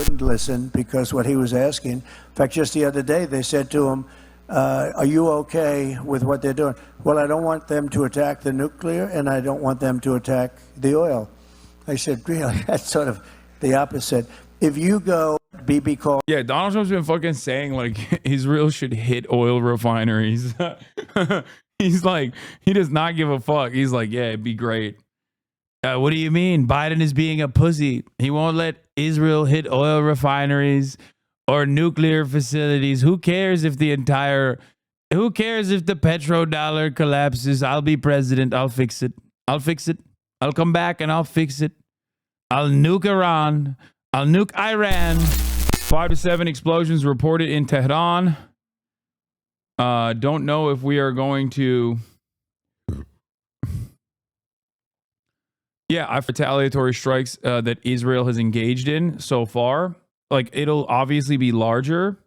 couldn't listen because what he was asking. In fact, just the other day, they said to him, are you okay with what they're doing? Well, I don't want them to attack the nuclear, and I don't want them to attack the oil. I said, really? That's sort of the opposite. If you go, Bibi called. Yeah, Donald Trump's been fucking saying like Israel should hit oil refineries. He's like, he does not give a fuck. He's like, yeah, it'd be great. What do you mean? Biden is being a pussy. He won't let Israel hit oil refineries or nuclear facilities. Who cares if the petrodollar collapses? I'll be president. I'll fix it. I'll come back and I'll fix it. I'll nuke Iran. I'll nuke Iran. 5 to 7 explosions reported in Tehran. Don't know if we are going to. Yeah, retaliatory strikes that Israel has engaged in so far. Like, it'll obviously be larger,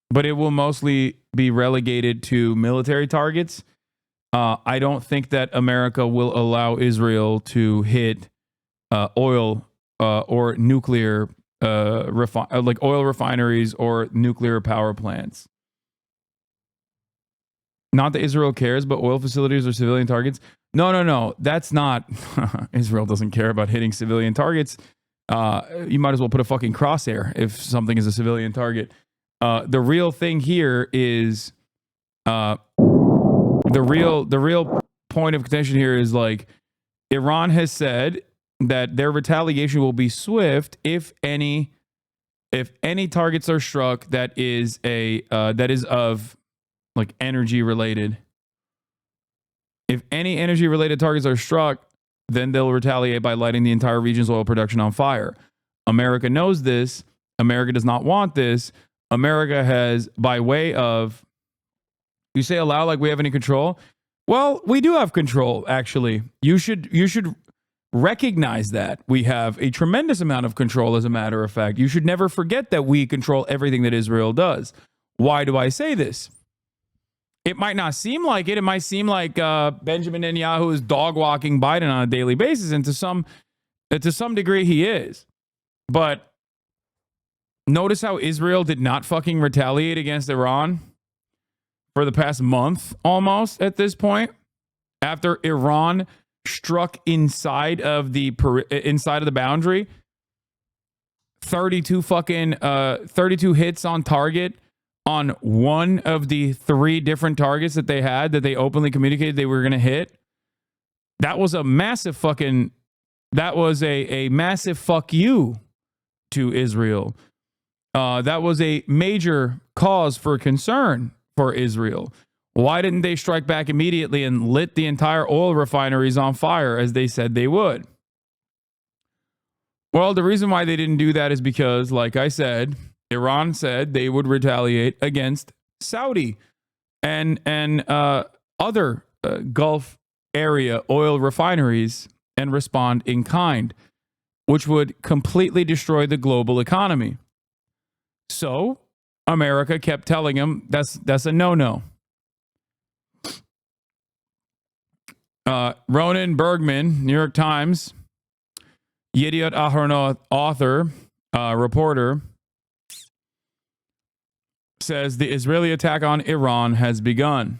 but it will mostly be relegated to military targets. I don't think that America will allow Israel to hit oil or nuclear, like oil refineries or nuclear power plants. Not that Israel cares, but oil facilities or civilian targets. No. That's not. Israel doesn't care about hitting civilian targets. You might as well put a fucking crosshair if something is a civilian target. The real thing here is the real point of contention here is like Iran has said that their retaliation will be swift if any targets are struck that is of like energy related. If any energy related targets are struck, then they'll retaliate by lighting the entire region's oil production on fire. America knows this. America does not want this. America has, by way of, you say aloud like we have any control. Well, we do have control, actually. You should recognize that we have a tremendous amount of control, as a matter of fact. You should never forget that we control everything that Israel does. Why do I say this? It might not seem like it. It might seem like Benjamin Netanyahu is dog walking Biden on a daily basis, and to some degree he is. But notice how Israel did not fucking retaliate against Iran for the past month, almost at this point, after Iran struck inside of the boundary. 32 hits on target on one of the 3 different targets that they had that they openly communicated they were going to hit. That was a massive fucking, that was a massive fuck you to Israel. That was a major cause for concern for Israel. Why didn't they strike back immediately and lit the entire oil refineries on fire as they said they would? Well, the reason why they didn't do that is because, like I said, Iran said they would retaliate against Saudi and other Gulf area oil refineries and respond in kind, which would completely destroy the global economy. So America kept telling them that's a no-no. Ronan Bergman, New York Times, Yediot Ahronoth author, reporter, says the Israeli attack on Iran has begun.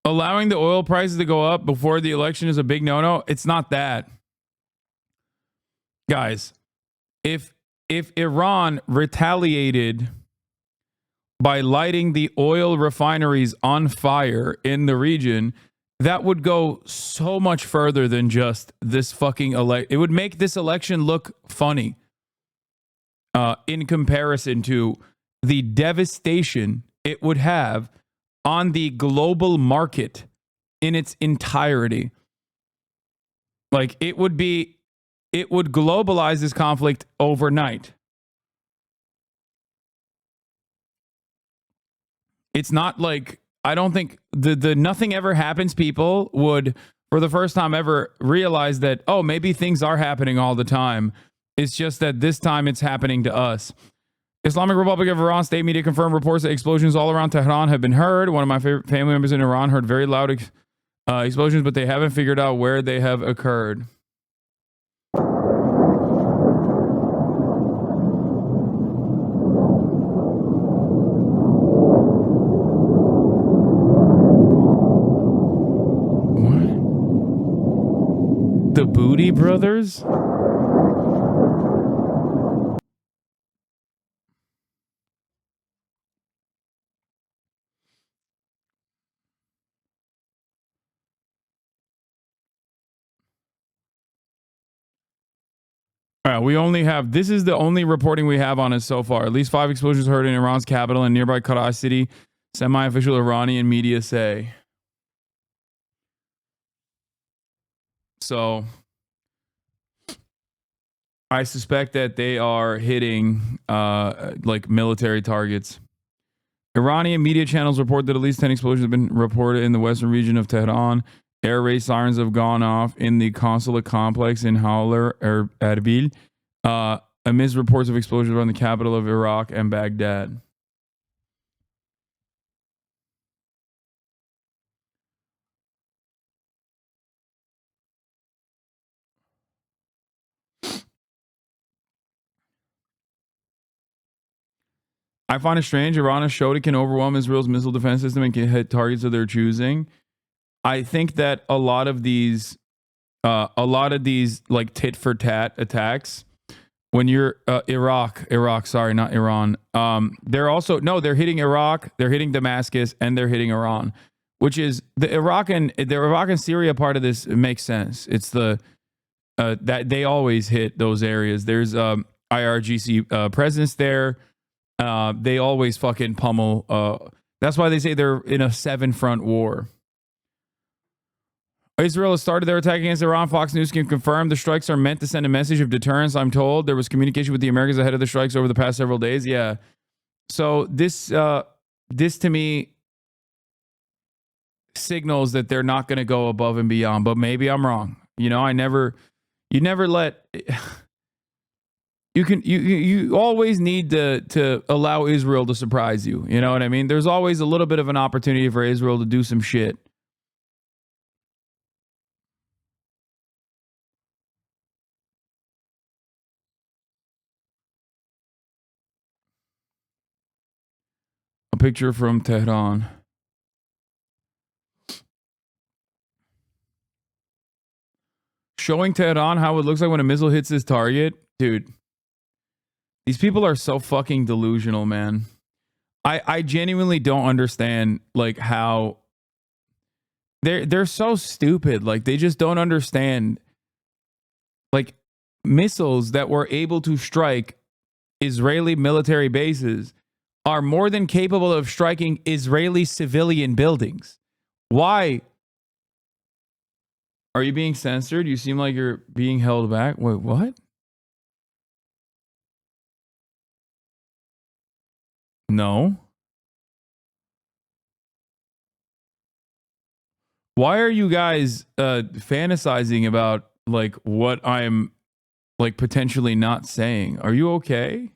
Allowing the oil prices to go up before the election is a big no-no. It's not that. Guys, if Iran retaliated by lighting the oil refineries on fire in the region, that would go so much further than just this fucking election. It would make this election look funny in comparison to the devastation it would have on the global market in its entirety. Like, it would globalize this conflict overnight. It's not like, I don't think the nothing ever happens people would, for the first time ever, realize that, oh, maybe things are happening all the time. It's just that this time it's happening to us. Islamic Republic of Iran state media confirmed reports that explosions all around Tehran have been heard. One of my favorite family members in Iran heard very loud explosions, but they haven't figured out where they have occurred. What? The Booty Brothers? All right, we only have, this is the only reporting we have on it so far. At least 5 explosions heard in Iran's capital and nearby Karachi city, semi-official Iranian media say. So, I suspect that they are hitting like military targets. Iranian media channels report that at least 10 explosions have been reported in the western region of Tehran. Air raid sirens have gone off in the consulate complex in Hawler or Erbil, amidst reports of explosions around the capital of Iraq and Baghdad. I find it strange. Iran has showed it can overwhelm Israel's missile defense system and can hit targets of their choosing. I think that a lot of these like tit for tat attacks, when you're Iraq, sorry, not Iran. They're also they're hitting Iraq, they're hitting Damascus, and they're hitting Iran, which is the Iraq and Syria part of this makes sense. It's the that they always hit those areas. There's IRGC presence there. They always fucking pummel. That's why they say they're in a 7-front war. Israel has started their attack against Iran. Fox News can confirm the strikes are meant to send a message of deterrence. I'm told there was communication with the Americans ahead of the strikes over the past several days. Yeah. So this to me signals that they're not going to go above and beyond, but maybe I'm wrong. You know, you never let, you always need to allow Israel to surprise you. You know what I mean? There's always a little bit of an opportunity for Israel to do some shit. A picture from Tehran. Showing Tehran how it looks like when a missile hits this target. Dude, these people are so fucking delusional, man. I genuinely don't understand like how they're so stupid. Like they just don't understand like missiles that were able to strike Israeli military bases are more than capable of striking Israeli civilian buildings. Why? Are you being censored? You seem like you're being held back. Wait, what? No. Why are you guys fantasizing about like what I'm like potentially not saying? Are you okay?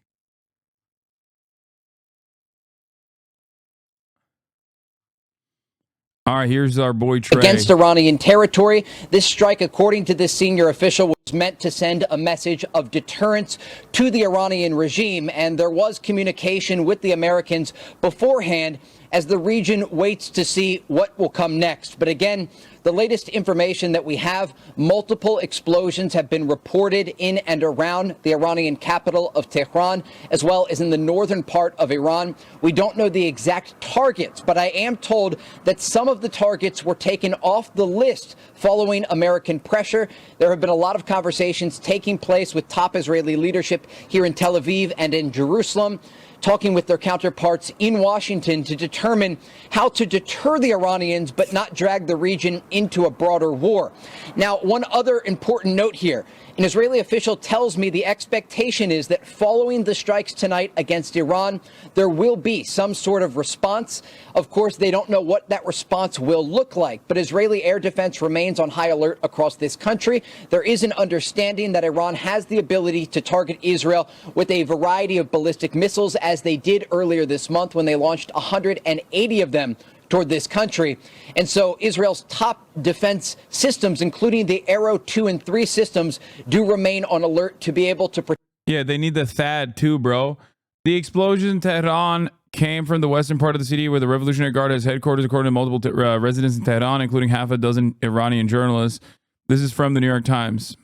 All right, here's our boy Trey. Against Iranian territory. This strike, according to this senior official, was meant to send a message of deterrence to the Iranian regime. And there was communication with the Americans beforehand as the region waits to see what will come next. But again, the latest information that we have, multiple explosions have been reported in and around the Iranian capital of Tehran, as well as in the northern part of Iran. We don't know the exact targets, but I am told that some of the targets were taken off the list following American pressure. There have been a lot of conversations taking place with top Israeli leadership here in Tel Aviv and in Jerusalem. talking with their counterparts in Washington to determine how to deter the Iranians but not drag the region into a broader war. Now, one other important note here. An Israeli official tells me the expectation is that following the strikes tonight against Iran, there will be some sort of response. Of course, they don't know what that response will look like, but Israeli air defense remains on high alert across this country. There is an understanding that Iran has the ability to target Israel with a variety of ballistic missiles, as they did earlier this month when they launched 180 of them toward this country. And so Israel's top defense systems, including the Arrow 2 and 3 systems, do remain on alert to be able to protect. Yeah, they need the THAAD too, bro. The explosion in Tehran came from the western part of the city where the Revolutionary Guard has headquarters, according to multiple residents in Tehran, including half a dozen Iranian journalists. This is from the New York Times.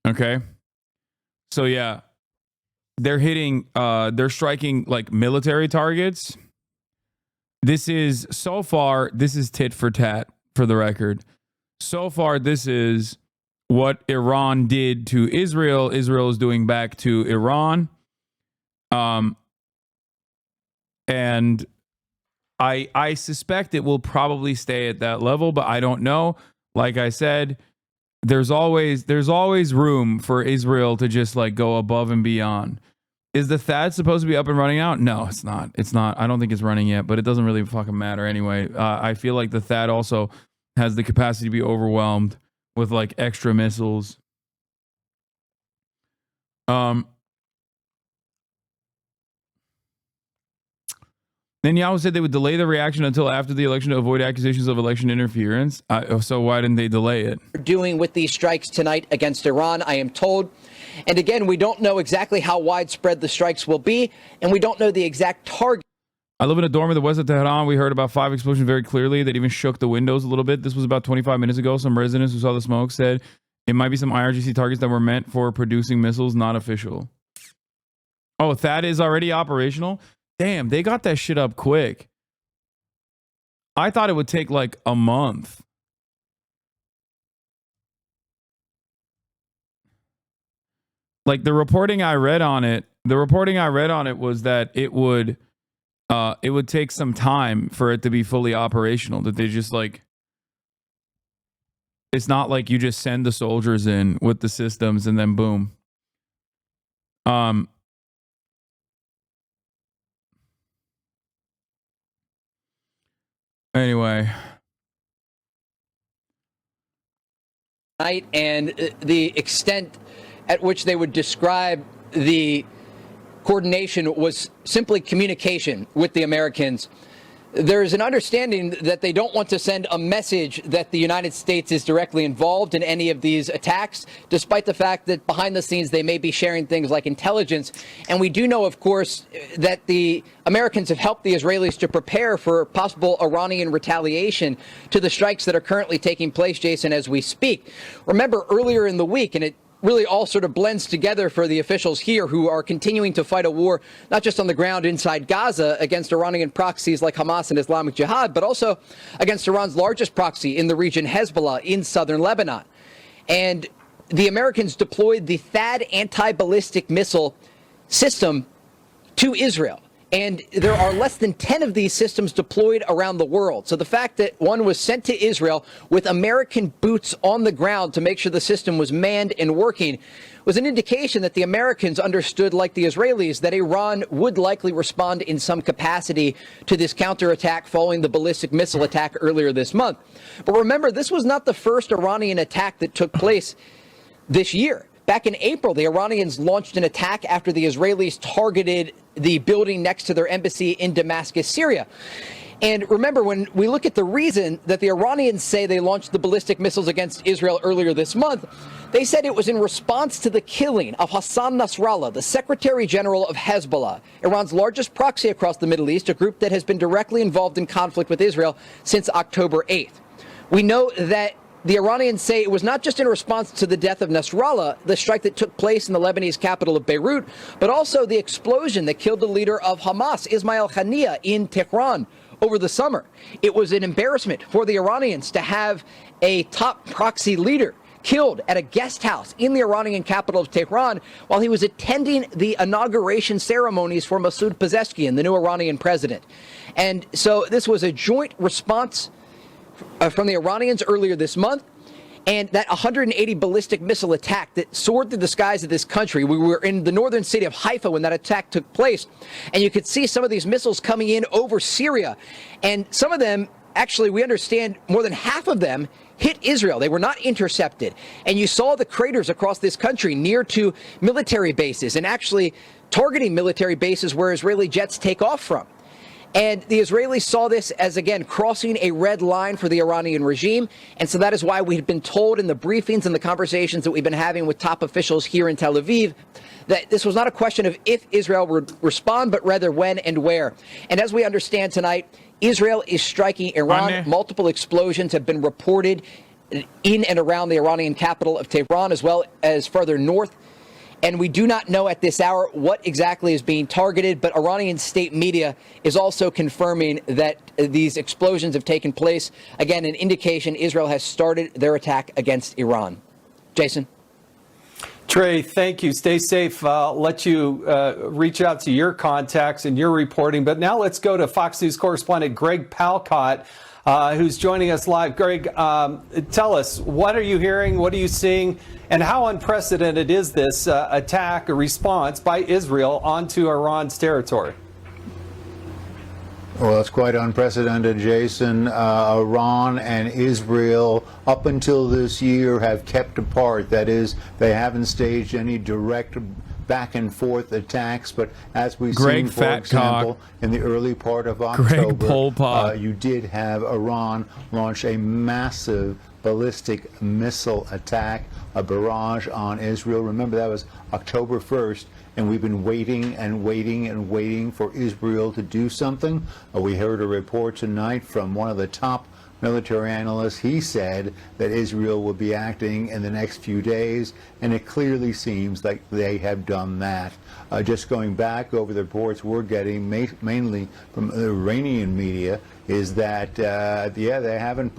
Okay. So yeah, they're striking like military targets. This is tit for tat, for the record. So far, this is what Iran did to Israel. Israel is doing back to Iran. And I suspect it will probably stay at that level, but I don't know. Like I said, there's always room for Israel to just like go above and beyond. Is the THAAD supposed to be up and running now? No, it's not. It's not. I don't think it's running yet, but it doesn't really fucking matter anyway. I feel like the THAAD also has the capacity to be overwhelmed with like extra missiles. Netanyahu said they would delay the reaction until after the election to avoid accusations of election interference. So why didn't they delay it? Doing with these strikes tonight against Iran, I am told. And again, we don't know exactly how widespread the strikes will be, and we don't know the exact target. I live in a dorm in the west of Tehran. We heard about 5 explosions very clearly that even shook the windows a little bit. This was about 25 minutes ago. Some residents who saw the smoke said it might be some IRGC targets that were meant for producing missiles, not official. Oh, THAAD is already operational? Damn, they got that shit up quick. I thought it would take like a month. Like the reporting I read on it was that it would take some time for it to be fully operational. That they just like, it's not like you just send the soldiers in with the systems and then boom. Anyway. And the extent at which they would describe the coordination was simply communication with the Americans. There's an understanding that they don't want to send a message that the United States is directly involved in any of these attacks, despite the fact that behind the scenes they may be sharing things like intelligence. And we do know, of course, that the Americans have helped the Israelis to prepare for possible Iranian retaliation to the strikes that are currently taking place, Jason, as we speak. Remember earlier in the week, and it really all sort of blends together for the officials here who are continuing to fight a war, not just on the ground inside Gaza against Iranian proxies like Hamas and Islamic Jihad, but also against Iran's largest proxy in the region, Hezbollah, in southern Lebanon. And the Americans deployed the THAAD anti-ballistic missile system to Israel. And there are less than 10 of these systems deployed around the world. So the fact that one was sent to Israel with American boots on the ground to make sure the system was manned and working was an indication that the Americans understood, like the Israelis, that Iran would likely respond in some capacity to this counterattack following the ballistic missile attack earlier this month. But remember, this was not the first Iranian attack that took place this year. Back in April, the Iranians launched an attack after the Israelis targeted the building next to their embassy in Damascus, Syria. And remember, when we look at the reason that the Iranians say they launched the ballistic missiles against Israel earlier this month, they said it was in response to the killing of Hassan Nasrallah, the Secretary General of Hezbollah, Iran's largest proxy across the Middle East, a group that has been directly involved in conflict with Israel since October 8th. We know that the Iranians say it was not just in response to the death of Nasrallah, the strike that took place in the Lebanese capital of Beirut, but also the explosion that killed the leader of Hamas, Ismail Haniyeh, in Tehran over the summer. It was an embarrassment for the Iranians to have a top proxy leader killed at a guest house in the Iranian capital of Tehran while he was attending the inauguration ceremonies for Masoud Pezeshkian, the new Iranian president. And so this was a joint response from the Iranians earlier this month. And that 180 ballistic missile attack that soared through the skies of this country. We were in the northern city of Haifa when that attack took place. And you could see some of these missiles coming in over Syria. And some of them, actually, we understand more than half of them hit Israel. They were not intercepted. And you saw the craters across this country near to military bases and actually targeting military bases where Israeli jets take off from. And the Israelis saw this as, again, crossing a red line for the Iranian regime. And so that is why we had been told in the briefings and the conversations that we've been having with top officials here in Tel Aviv that this was not a question of if Israel would respond, but rather when and where. And as we understand tonight, Israel is striking Iran. Multiple explosions have been reported in and around the Iranian capital of Tehran, as well as further north. And we do not know at this hour what exactly is being targeted, but Iranian state media is also confirming that these explosions have taken place. Again, an indication Israel has started their attack against Iran. Jason? Trey, thank you. Stay safe. I'll let you reach out to your contacts and your reporting. But now let's go to Fox News correspondent Greg Palcott, who's joining us live. Greg, tell us, what are you hearing? What are you seeing? And how unprecedented is this attack or response by Israel onto Iran's territory? Well, it's quite unprecedented, Jason. Iran and Israel, up until this year, have kept apart. That is, they haven't staged any direct back and forth attacks, but as we've seen, for example, in the early part of October, you did have Iran launch a massive ballistic missile attack, a barrage on Israel. Remember, that was October 1st, and we've been waiting and waiting and waiting for Israel to do something. We heard a report tonight from one of the top military analysts. He said that Israel will be acting in the next few days, and it clearly seems like they have done that. Just going back over the reports we're getting, mainly from the Iranian media, is that they haven't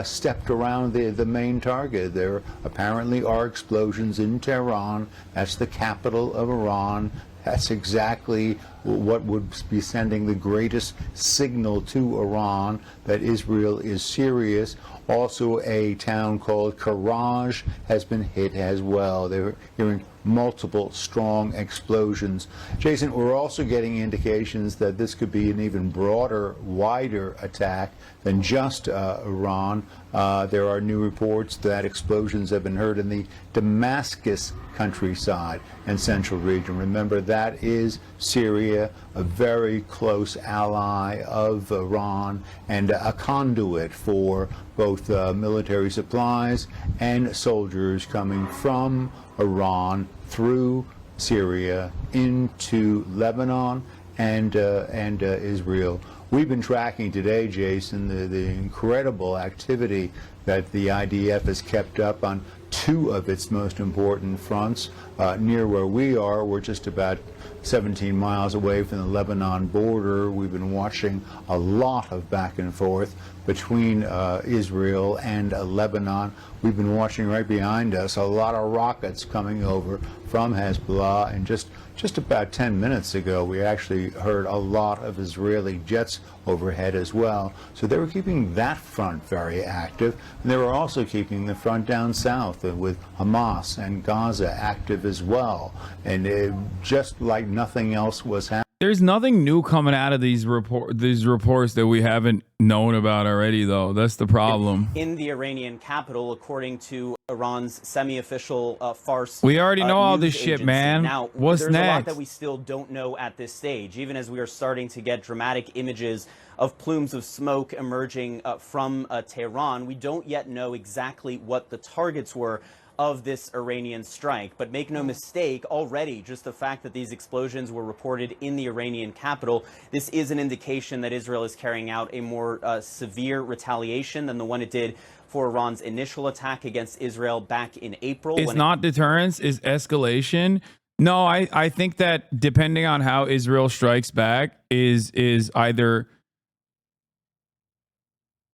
stepped around the main target. There apparently are explosions in Tehran. That's the capital of Iran. That's exactly what would be sending the greatest signal to Iran that Israel is serious. Also, a town called Karaj has been hit as well. They're hearing multiple strong explosions. Jason, we're also getting indications that this could be an even broader, wider attack than just Iran. There are new reports that explosions have been heard in the Damascus countryside and central region. Remember, that is Syria, a very close ally of Iran and a conduit for both military supplies and soldiers coming from Iran through Syria into Lebanon and Israel. We've been tracking today, Jason, the incredible activity that the IDF has kept up on two of its most important fronts. Near where we are, we're just about 17 miles away from the Lebanon border. We've been watching a lot of back and forth between Israel and Lebanon. We've been watching right behind us a lot of rockets coming over from Hezbollah, and just about 10 minutes ago we actually heard a lot of Israeli jets overhead as well. So they were keeping that front very active, and they were also keeping the front down south with Hamas and Gaza active as well, and just like nothing else was happening. There's nothing new coming out of these reports that we haven't known about already, though. That's the problem. In the Iranian capital, according to Iran's semi-official Fars. We already know all this shit, man. Now, what's there's next? a lot that we still don't know at this stage, even as we are starting to get dramatic images of plumes of smoke emerging from Tehran. We don't yet know exactly what the targets were of this Iranian strike. But make no mistake, already just the fact that these explosions were reported in the Iranian capital, this is an indication that Israel is carrying out a more severe retaliation than the one it did for Iran's initial attack against Israel back in April. It's not deterrence, it's escalation. No, I think that depending on how Israel strikes back is either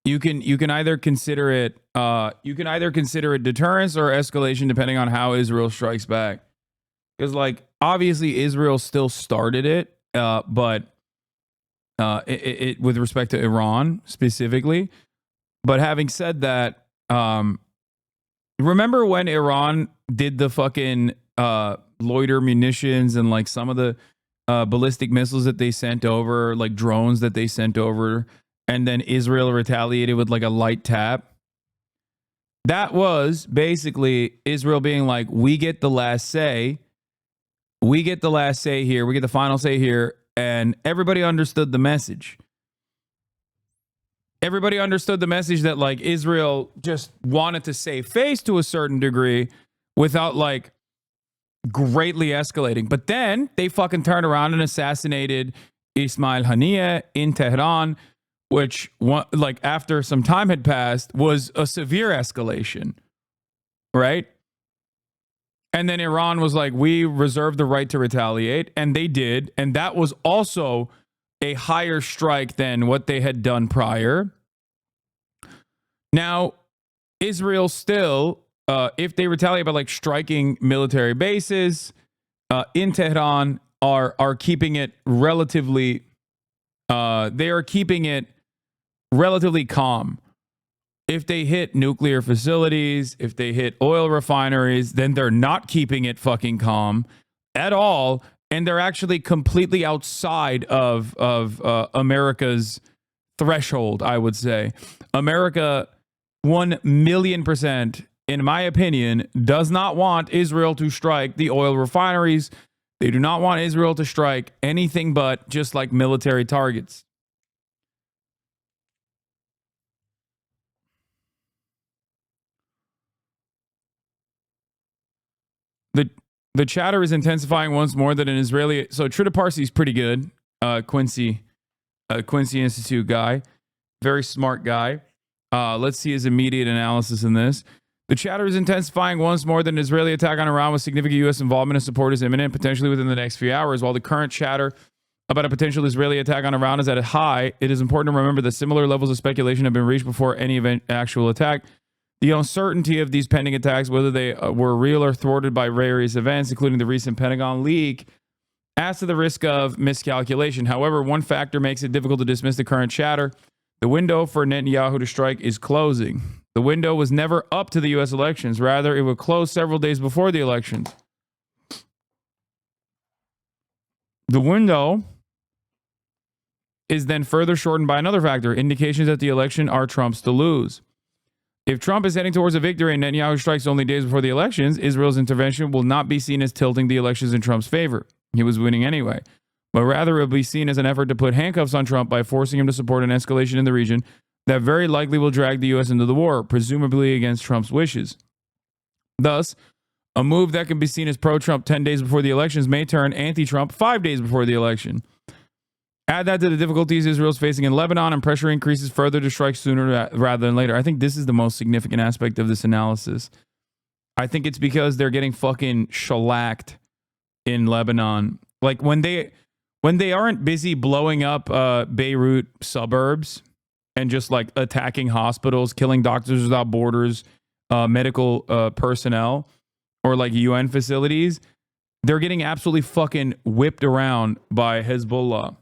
you can either consider it deterrence or escalation depending on how Israel strikes back. Because like obviously Israel still started it, but with respect to Iran specifically. But having said that, remember when Iran did the fucking loiter munitions and like some of the ballistic missiles that they sent over, like drones that they sent over, and then Israel retaliated with like a light tap? That was basically Israel being like, we get the last say. We get the last say here. We get the final say here. And everybody understood the message. Everybody understood the message that like Israel just wanted to save face to a certain degree without like greatly escalating. But then they fucking turned around and assassinated Ismail Haniyeh in Tehran, which like after some time had passed was a severe escalation, right? And then Iran was like, we reserve the right to retaliate. And they did. And that was also a higher strike than what they had done prior. Now, Israel still, if they retaliate by like striking military bases in Tehran, are keeping it relatively, they are keeping it relatively calm. If they hit nuclear facilities, if they hit oil refineries, then they're not keeping it fucking calm at all. And they're actually completely outside of America's threshold, I would say. America, 1,000,000%, in my opinion, does not want Israel to strike the oil refineries. They do not want Israel to strike anything but just like military targets. The chatter is intensifying once more that an Israeli. So Trita Parsi is pretty good. Quincy Institute guy, very smart guy. Let's see his immediate analysis in this. The chatter is intensifying once more that an Israeli attack on Iran with significant U.S. involvement and support is imminent, potentially within the next few hours. While the current chatter about a potential Israeli attack on Iran is at a high, it is important to remember that similar levels of speculation have been reached before any actual attack. The uncertainty of these pending attacks, whether they were real or thwarted by various events, including the recent Pentagon leak, adds to the risk of miscalculation. However, one factor makes it difficult to dismiss the current chatter. The window for Netanyahu to strike is closing. The window was never up to the U.S. elections. Rather, it would close several days before the elections. The window is then further shortened by another factor, indications that the election are Trump's to lose. If Trump is heading towards a victory and Netanyahu strikes only days before the elections, Israel's intervention will not be seen as tilting the elections in Trump's favor. He was winning anyway. But rather, it will be seen as an effort to put handcuffs on Trump by forcing him to support an escalation in the region that very likely will drag the U.S. into the war, presumably against Trump's wishes. Thus, a move that can be seen as pro-Trump 10 days before the elections may turn anti-Trump 5 days before the election. Add that to the difficulties Israel's facing in Lebanon, and pressure increases further to strike sooner rather than later. I think this is the most significant aspect of this analysis. I think it's because they're getting fucking shellacked in Lebanon. Like when they aren't busy blowing up Beirut suburbs and just like attacking hospitals, killing Doctors Without Borders, medical personnel, or like UN facilities, they're getting absolutely fucking whipped around by Hezbollah.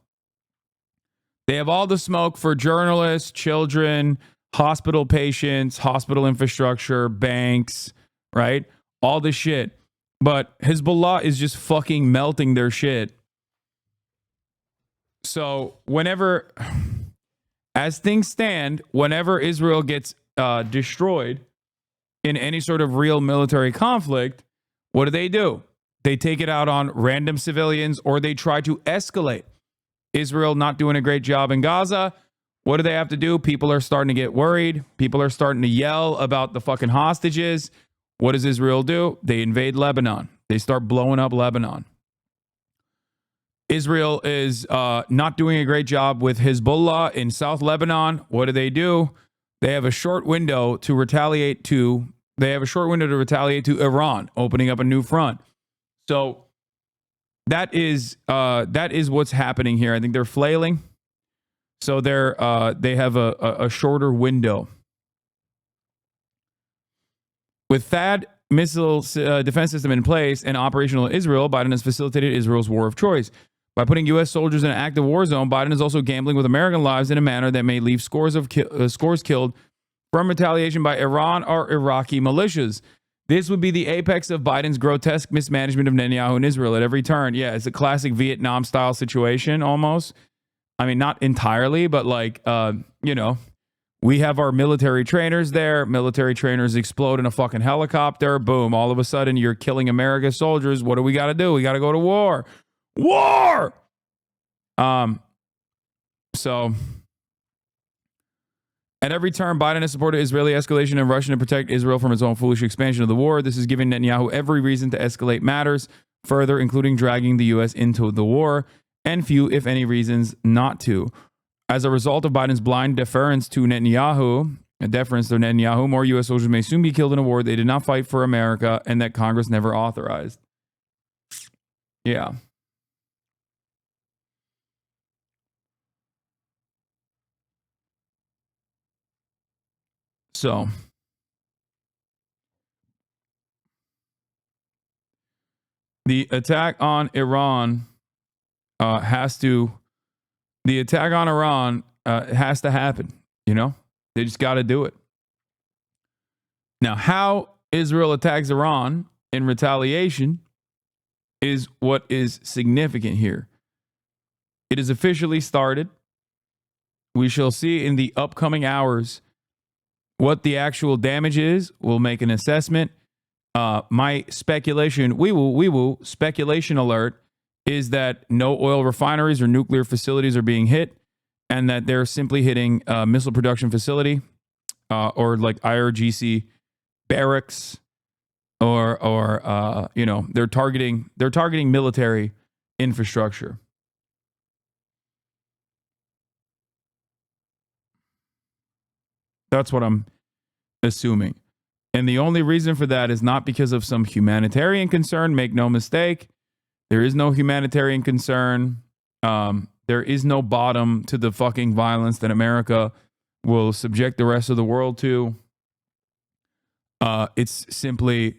They have all the smoke for journalists, children, hospital patients, hospital infrastructure, banks, right? All this shit. But Hezbollah is just fucking melting their shit. So whenever, as things stand, whenever Israel gets destroyed in any sort of real military conflict, what do? They take it out on random civilians, or they try to escalate. Israel not doing a great job in Gaza. What do they have to do? People are starting to get worried. People are starting to yell about the fucking hostages. What does Israel do? They invade Lebanon. They start blowing up Lebanon. Israel is not doing a great job with Hezbollah in South Lebanon. What do? They have a short window to retaliate to. Iran, opening up a new front. So that is what's happening here. I think they're flailing. So they have a shorter window. With THAAD missile defense system in place and operational in Israel, Biden has facilitated Israel's war of choice. By putting U.S. soldiers in an active war zone, Biden is also gambling with American lives in a manner that may leave scores killed from retaliation by Iran or Iraqi militias. This would be the apex of Biden's grotesque mismanagement of Netanyahu and Israel at every turn. Yeah, it's a classic Vietnam-style situation almost. I mean, not entirely, but like, we have our military trainers there. Military trainers explode in a fucking helicopter. Boom. All of a sudden, you're killing America's soldiers. What do we got to do? We got to go to war. War! So, at every turn, Biden has supported Israeli escalation and Russia to protect Israel from its own foolish expansion of the war. This is giving Netanyahu every reason to escalate matters further, including dragging the U.S. into the war, and few, if any, reasons not to. As a result of Biden's blind deference to Netanyahu, more U.S. soldiers may soon be killed in a war they did not fight for America and that Congress never authorized. Yeah. So, the attack on Iran has to happen. They just got to do it. Now, how Israel attacks Iran in retaliation is what is significant here. It is officially started. We shall see in the upcoming hours what the actual damage is. We'll make an assessment. My speculation, speculation alert, is that no oil refineries or nuclear facilities are being hit, and that they're simply hitting a missile production facility or like IRGC barracks, or they're targeting military infrastructure. That's what I'm assuming. And the only reason for that is not because of some humanitarian concern. Make no mistake. There is no humanitarian concern. There is no bottom to the fucking violence that America will subject the rest of the world to. It's simply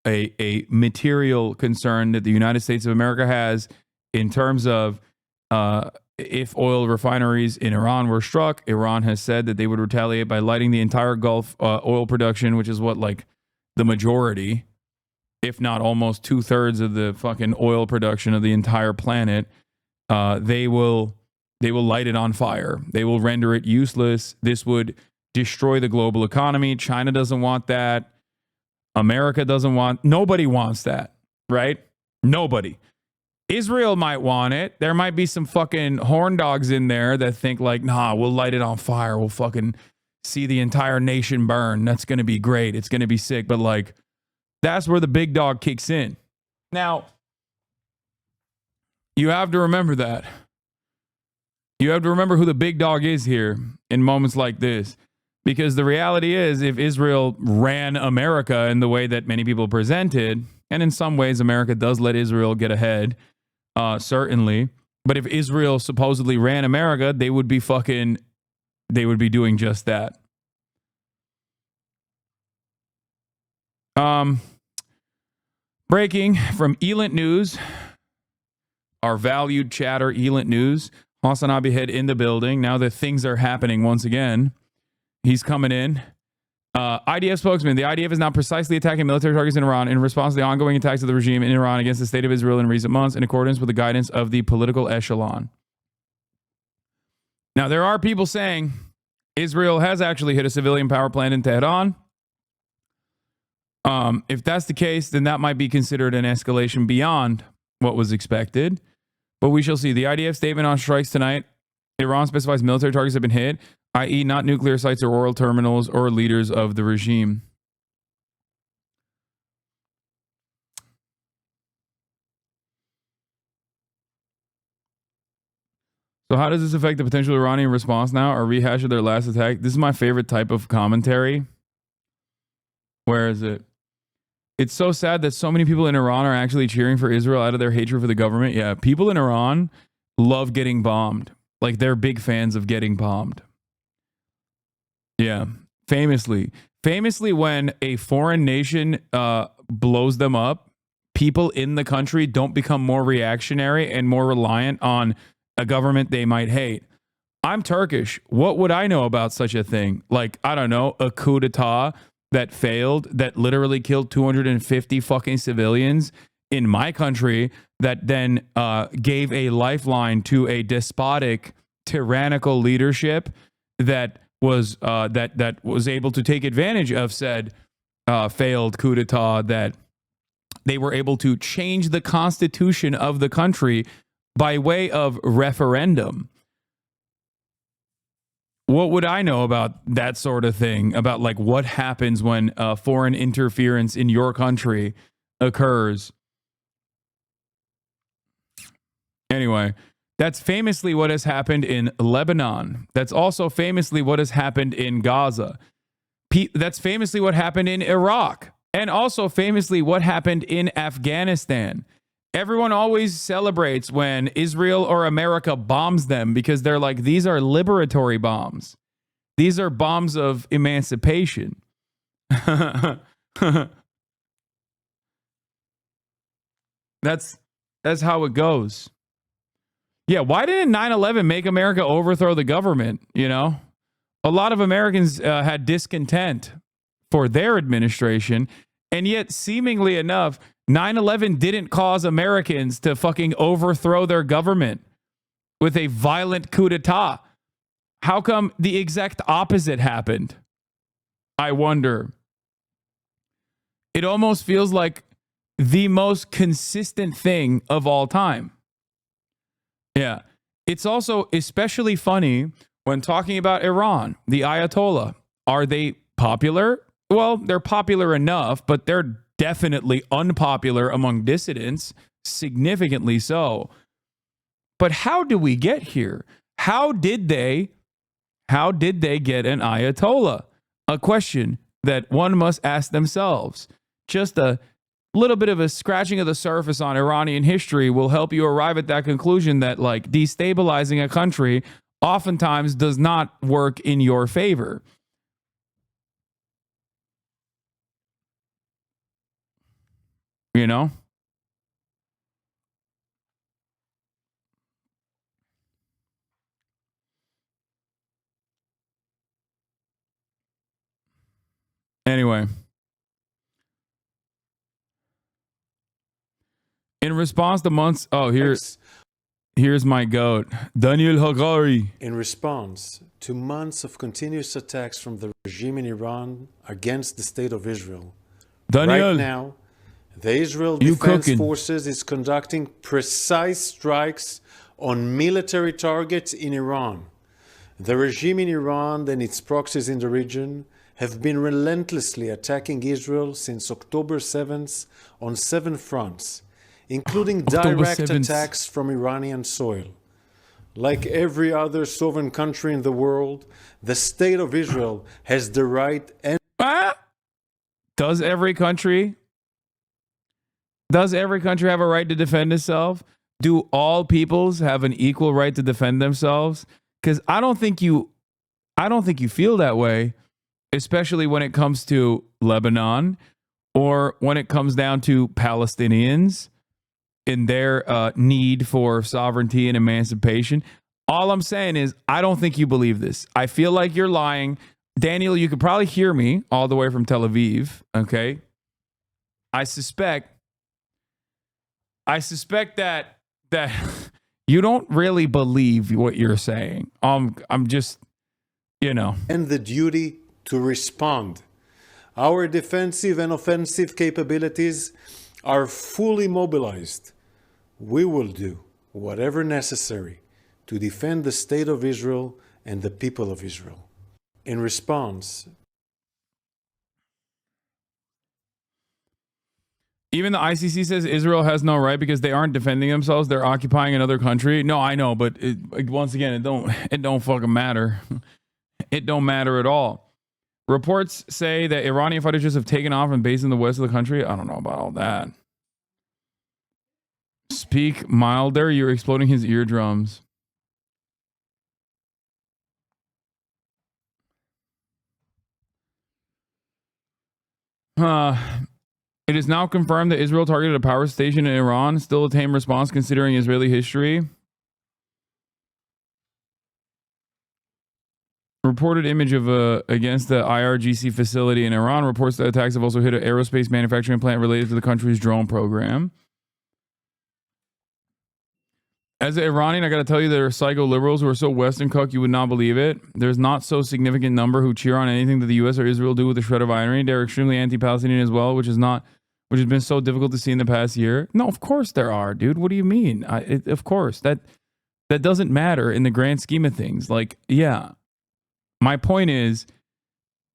a material concern that the United States of America has in terms of if oil refineries in Iran were struck. Iran has said that they would retaliate by lighting the entire Gulf oil production, which is what, like, the majority, if not almost 2/3 of the fucking oil production of the entire planet. They will light it on fire. They will render it useless. This would destroy the global economy. China doesn't want that. America doesn't want. Nobody wants that, right? Nobody. Israel might want it. There might be some fucking horn dogs in there that think like, nah, we'll light it on fire. We'll fucking see the entire nation burn. That's going to be great. It's going to be sick. But like, that's where the big dog kicks in. Now, you have to remember that. You have to remember who the big dog is here in moments like this. Because the reality is, if Israel ran America in the way that many people presented, and in some ways America does let Israel get ahead, certainly. But if Israel supposedly ran America, they would be doing just that. Breaking from Elint News, our valued chatter, Elint News. HasanAbi head in the building. Now that things are happening once again, he's coming in. IDF spokesman, the IDF is now precisely attacking military targets in Iran in response to the ongoing attacks of the regime in Iran against the state of Israel in recent months, in accordance with the guidance of the political echelon. Now, there are people saying Israel has actually hit a civilian power plant in Tehran. If that's the case, then that might be considered an escalation beyond what was expected. But we shall see. The IDF statement on strikes tonight. Iran specifies military targets have been hit, i.e. not nuclear sites or oil terminals or leaders of the regime. So how does this affect the potential Iranian response now? Or rehash of their last attack? This is my favorite type of commentary. Where is it? It's so sad that so many people in Iran are actually cheering for Israel out of their hatred for the government. Yeah, people in Iran love getting bombed. Like they're big fans of getting bombed. Yeah, famously, when a foreign nation blows them up, people in the country don't become more reactionary and more reliant on a government they might hate. I'm Turkish. What would I know about such a thing? Like, I don't know, a coup d'etat that failed, that literally killed 250 fucking civilians in my country, that then gave a lifeline to a despotic, tyrannical leadership that was that was able to take advantage of said failed coup d'etat, that they were able to change the constitution of the country by way of referendum. What would I know about that sort of thing? About like what happens when foreign interference in your country occurs? Anyway, that's famously what has happened in Lebanon. That's also famously what has happened in Gaza. That's famously what happened in Iraq. And also famously what happened in Afghanistan. Everyone always celebrates when Israel or America bombs them because they're like, these are liberatory bombs. These are bombs of emancipation. That's how it goes. Yeah, why didn't 9/11 make America overthrow the government? You know, a lot of Americans had discontent for their administration, and yet seemingly enough, 9/11 didn't cause Americans to fucking overthrow their government with a violent coup d'etat. How come the exact opposite happened? I wonder. It almost feels like the most consistent thing of all time. Yeah. It's also especially funny when talking about Iran, the Ayatollah. Are they popular? Well, they're popular enough, but they're definitely unpopular among dissidents, significantly so. But how do we get here? How did they get an Ayatollah? A question that one must ask themselves. Just a little bit of a scratching of the surface on Iranian history will help you arrive at that conclusion that like destabilizing a country oftentimes does not work in your favor. You know? Anyway. In response to months, here's my goat, Daniel Hagari. In response to months of continuous attacks from the regime in Iran against the state of Israel, Daniel, right now, the Israel Defense Forces is conducting precise strikes on military targets in Iran. The regime in Iran and its proxies in the region have been relentlessly attacking Israel since October 7th on 7 fronts, including direct attacks from Iranian soil. Like every other sovereign country in the world, the state of Israel has the right and... Does every country have a right to defend itself? Do all peoples have an equal right to defend themselves? Because I don't think you feel that way, especially when it comes to Lebanon or when it comes down to Palestinians in their need for sovereignty and emancipation. All I'm saying is, I don't think you believe this. I feel like you're lying. Daniel, you could probably hear me all the way from Tel Aviv, okay? I suspect that you don't really believe what you're saying. I'm just, you know. And the duty to respond. Our defensive and offensive capabilities are fully mobilized. We will do whatever necessary to defend the state of Israel and the people of Israel. In response, even the ICC says Israel has no right because they aren't defending themselves. They're occupying another country. No, I know, but once again, it don't fucking matter. It don't matter at all. Reports say that Iranian fighter jets have taken off and based in the west of the country. I don't know about all that. Speak milder. You're exploding his eardrums. It is now confirmed that Israel targeted a power station in Iran. Still a tame response considering Israeli history. Reported image of against the IRGC facility in Iran reports that attacks have also hit an aerospace manufacturing plant related to the country's drone program. As an Iranian, I got to tell you, there are psycho liberals who are so Western cuck you would not believe it. There's not so significant number who cheer on anything that the U.S. or Israel do with a shred of irony. They're extremely anti-Palestinian as well, which has been so difficult to see in the past year. No, of course there are, dude. What do you mean? Of course that doesn't matter in the grand scheme of things. Like, yeah. My point is,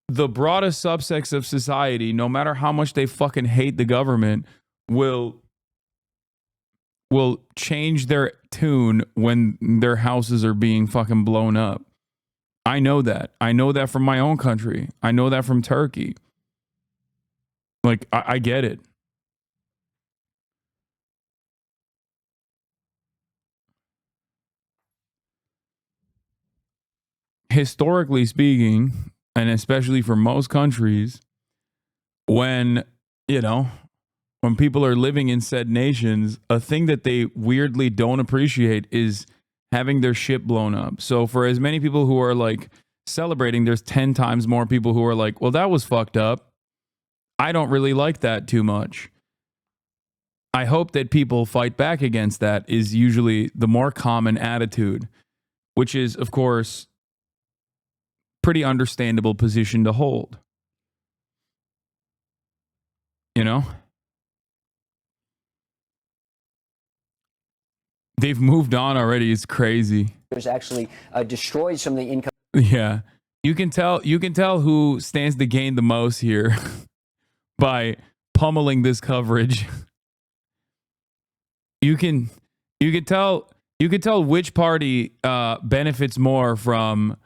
the broadest subsects of society, no matter how much they fucking hate the government, will change their tune when their houses are being fucking blown up. I know that. I know that from my own country. I know that from Turkey. Like, I get it. Historically speaking, and especially for most countries, when people are living in said nations, a thing that they weirdly don't appreciate is having their shit blown up. So for as many people who are like celebrating, there's 10 times more people who are like, well, that was fucked up. I don't really like that too much. I hope that people fight back against that is usually the more common attitude, which is, of course, pretty understandable position to hold. You know? They've moved on already. It's crazy. There's actually destroyed some of the income. Yeah. You can tell who stands to gain the most here by pummeling this coverage. You can tell which party benefits more from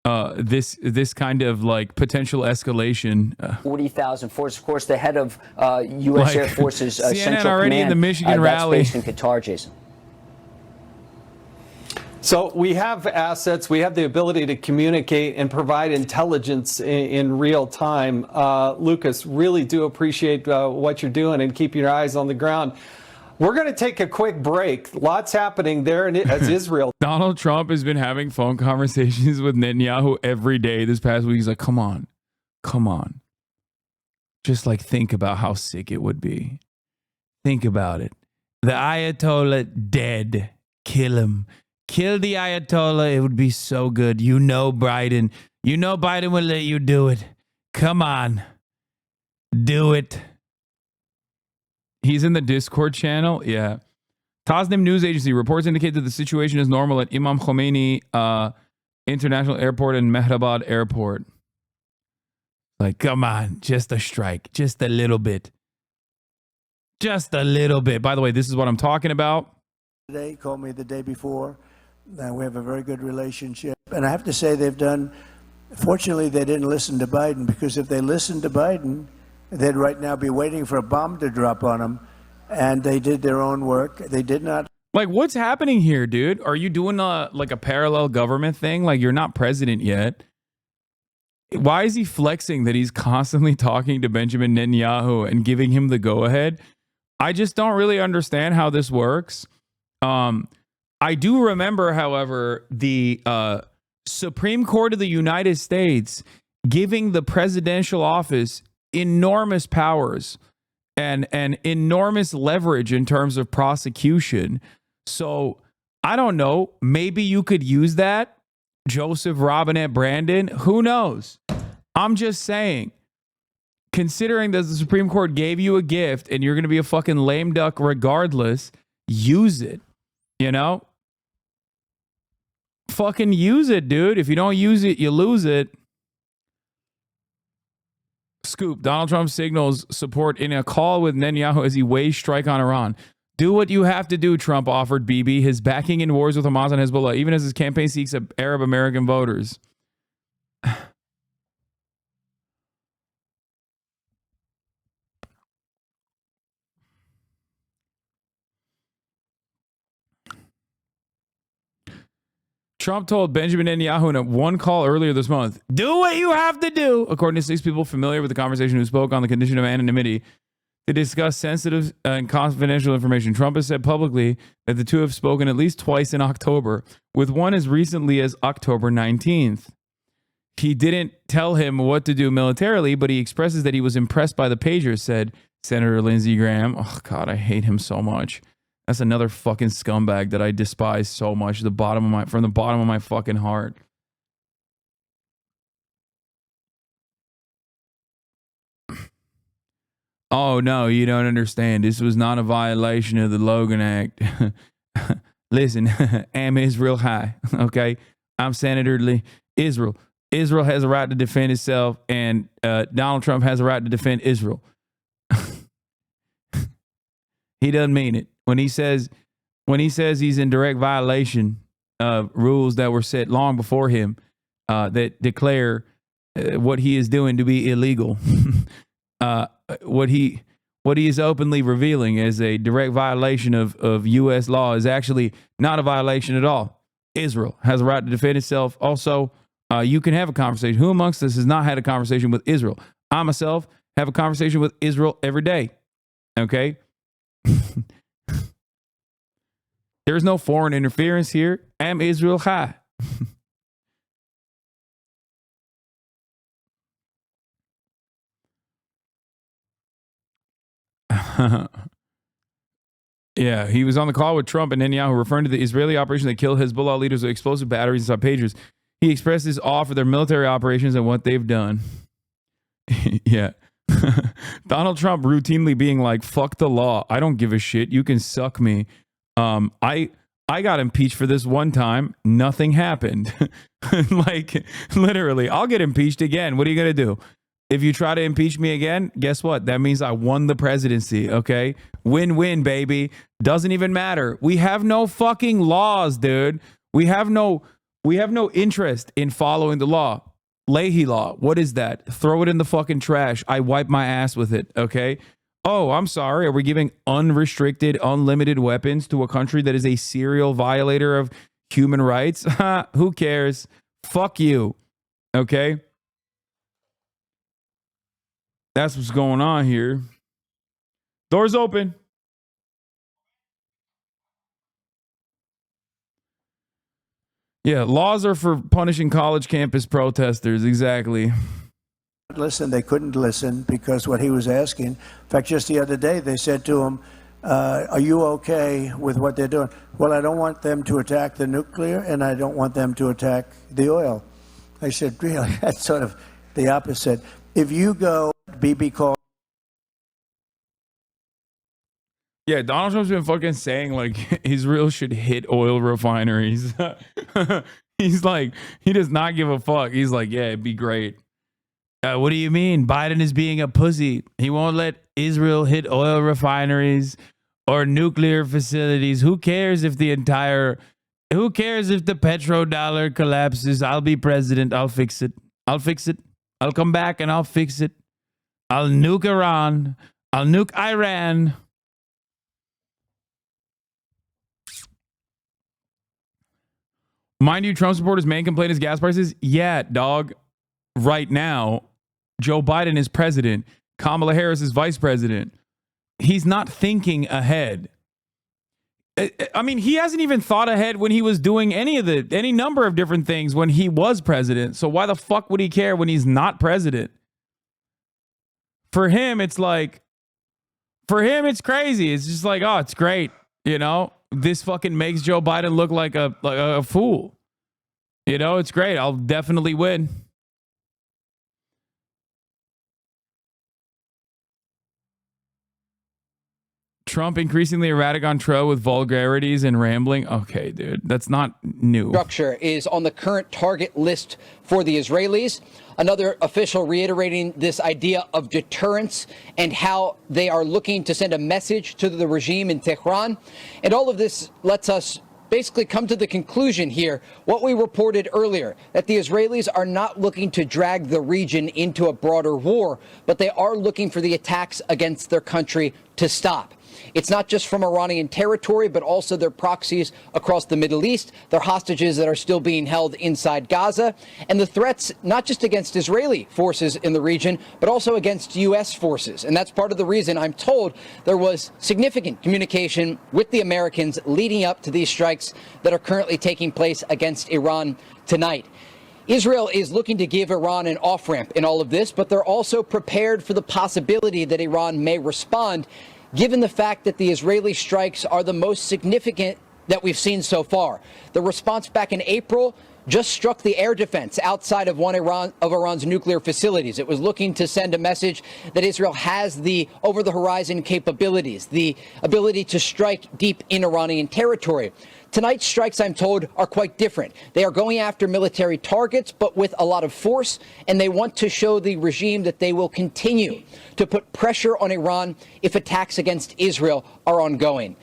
this kind of like potential escalation. 40,000 force. Of course, the head of U.S. Air Force's CNN Central already Command in the Michigan rally. that's based in Qatar, Jason. So we have assets, we have the ability to communicate and provide intelligence in real time. Lucas, really do appreciate what you're doing and keeping your eyes on the ground. We're going to take a quick break. Lots happening there as Israel. Donald Trump has been having phone conversations with Netanyahu every day this past week. He's like, come on. Just like think about how sick it would be. Think about it. The Ayatollah dead. Kill him. Kill the Ayatollah. It would be so good. You know Biden will let you do it. Come on. Do it. He's in the Discord channel. Yeah. Tasnim News Agency reports indicate that the situation is normal at Imam Khomeini International Airport and Mehrabad Airport. Like, come on. Just a strike. Just a little bit. Just a little bit. By the way, this is what I'm talking about. He called me the day before. We have a very good relationship. And I have to say fortunately, they didn't listen to Biden, because if they listened to Biden, they'd right now be waiting for a bomb to drop on them. And they did their own work. They did not. Like, what's happening here, dude? Are you doing a parallel government thing? Like, you're not president yet. Why is he flexing that he's constantly talking to Benjamin Netanyahu and giving him the go-ahead? I just don't really understand how this works. I do remember, however, the Supreme Court of the United States giving the presidential office enormous powers and enormous leverage in terms of prosecution. So I don't know. Maybe you could use that, Joseph Robinette Brandon. Who knows? I'm just saying, considering that the Supreme Court gave you a gift and you're going to be a fucking lame duck regardless, use it. You know? Fucking use it, dude. If you don't use it, you lose it. Scoop. Donald Trump signals support in a call with Netanyahu as he weighs strike on Iran. Do what you have to do, Trump offered Bibi, his backing in wars with Hamas and Hezbollah, even as his campaign seeks Arab American voters. Trump told Benjamin Netanyahu in one call earlier this month, do what you have to do, according to 6 people familiar with the conversation who spoke on the condition of anonymity to discuss sensitive and confidential information. Trump has said publicly that the two have spoken at least twice in October, with one as recently as October 19th. He didn't tell him what to do militarily, but he expresses that he was impressed by the pagers, said Senator Lindsey Graham. Oh, God, I hate him so much. That's another fucking scumbag that I despise so much, from the bottom of my fucking heart. Oh, no, you don't understand. This was not a violation of the Logan Act. Listen, am Israel high, okay? I'm Senator Lee. Israel has a right to defend itself, and Donald Trump has a right to defend Israel. He doesn't mean it. When he says he's in direct violation of rules that were set long before him that declare what he is doing to be illegal, what he is openly revealing as a direct violation of U.S. law is actually not a violation at all. Israel has a right to defend itself. Also, you can have a conversation. Who amongst us has not had a conversation with Israel? I myself have a conversation with Israel every day. Okay? There's no foreign interference here. Am Israel high? Yeah, he was on the call with Trump and Netanyahu referring to the Israeli operation that killed Hezbollah leaders with explosive batteries inside pagers. He expressed his awe for their military operations and what they've done. Yeah. Donald Trump routinely being like, fuck the law. I don't give a shit. You can suck me. I got impeached for this one time. Nothing happened. Like, literally, I'll get impeached again. What are you going to do? If you try to impeach me again, guess what? That means I won the presidency, okay? Win-win, baby. Doesn't even matter. We have no fucking laws, dude. We have no interest in following the law. Leahy law. What is that? Throw it in the fucking trash. I wipe my ass with it, okay? Oh, I'm sorry. Are we giving unrestricted, unlimited weapons to a country that is a serial violator of human rights? Who cares? Fuck you, okay? That's what's going on here. Doors open. Yeah, laws are for punishing college campus protesters. Exactly. Listen, they couldn't listen because what he was asking. In fact, just the other day, they said to him, are you okay with what they're doing? Well, I don't want them to attack the nuclear, and I don't want them to attack the oil. I said, really? That's sort of the opposite. If you go, Bibi called. Yeah, Donald Trump's been fucking saying like Israel should hit oil refineries. He's like, he does not give a fuck. He's like, yeah, it'd be great. What do you mean? Biden is being a pussy. He won't let Israel hit oil refineries or nuclear facilities. Who cares if the petrodollar collapses? I'll be president. I'll fix it. I'll come back and I'll fix it. I'll nuke Iran. I'll nuke Iran. Mind you, Trump supporters' main complaint is gas prices. Yeah, dog. Right now, Joe Biden is president. Kamala Harris is vice president. He's not thinking ahead. I mean, he hasn't even thought ahead when he was doing any number of different things when he was president. So why the fuck would he care when he's not president? For him, it's like, it's crazy. It's just like, oh, it's great. You know, this fucking makes Joe Biden look like a fool. You know, it's great. I'll definitely win. Trump increasingly erratic on Tro with vulgarities and rambling. Okay, dude, that's not new. Structure is on the current target list for the Israelis. Another official reiterating this idea of deterrence and how they are looking to send a message to the regime in Tehran. And all of this lets us basically come to the conclusion here, what we reported earlier, that the Israelis are not looking to drag the region into a broader war, but they are looking for the attacks against their country to stop. It's not just from Iranian territory, but also their proxies across the Middle East, their hostages that are still being held inside Gaza, and the threats not just against Israeli forces in the region, but also against U.S. forces. And that's part of the reason I'm told there was significant communication with the Americans leading up to these strikes that are currently taking place against Iran tonight. Israel is looking to give Iran an off-ramp in all of this, but they're also prepared for the possibility that Iran may respond, given the fact that the Israeli strikes are the most significant that we've seen so far. The response back in April just struck the air defense outside of one of Iran's nuclear facilities. It was looking to send a message that Israel has the over-the-horizon capabilities, the ability to strike deep in Iranian territory. Tonight's strikes, I'm told, are quite different. They are going after military targets, but with a lot of force, and they want to show the regime that they will continue to put pressure on Iran if attacks against Israel are ongoing.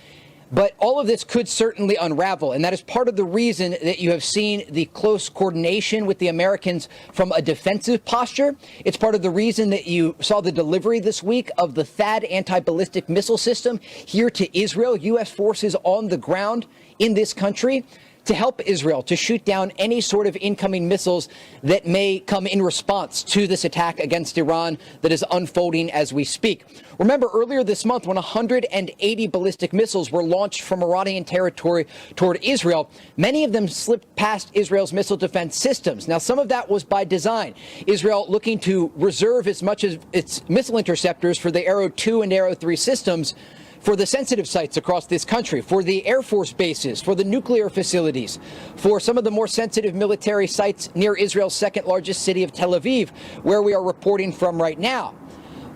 But all of this could certainly unravel, and that is part of the reason that you have seen the close coordination with the Americans from a defensive posture. It's part of the reason that you saw the delivery this week of the THAAD anti-ballistic missile system here to Israel, U.S. forces on the ground in this country to help Israel to shoot down any sort of incoming missiles that may come in response to this attack against Iran that is unfolding as we speak. Remember earlier this month when 180 ballistic missiles were launched from Iranian territory toward Israel, many of them slipped past Israel's missile defense systems. Now, some of that was by design. Israel looking to reserve as much of its missile interceptors for the Arrow 2 and Arrow 3 systems for the sensitive sites across this country, for the Air Force bases, for the nuclear facilities, for some of the more sensitive military sites near Israel's second largest city of Tel Aviv, where we are reporting from right now.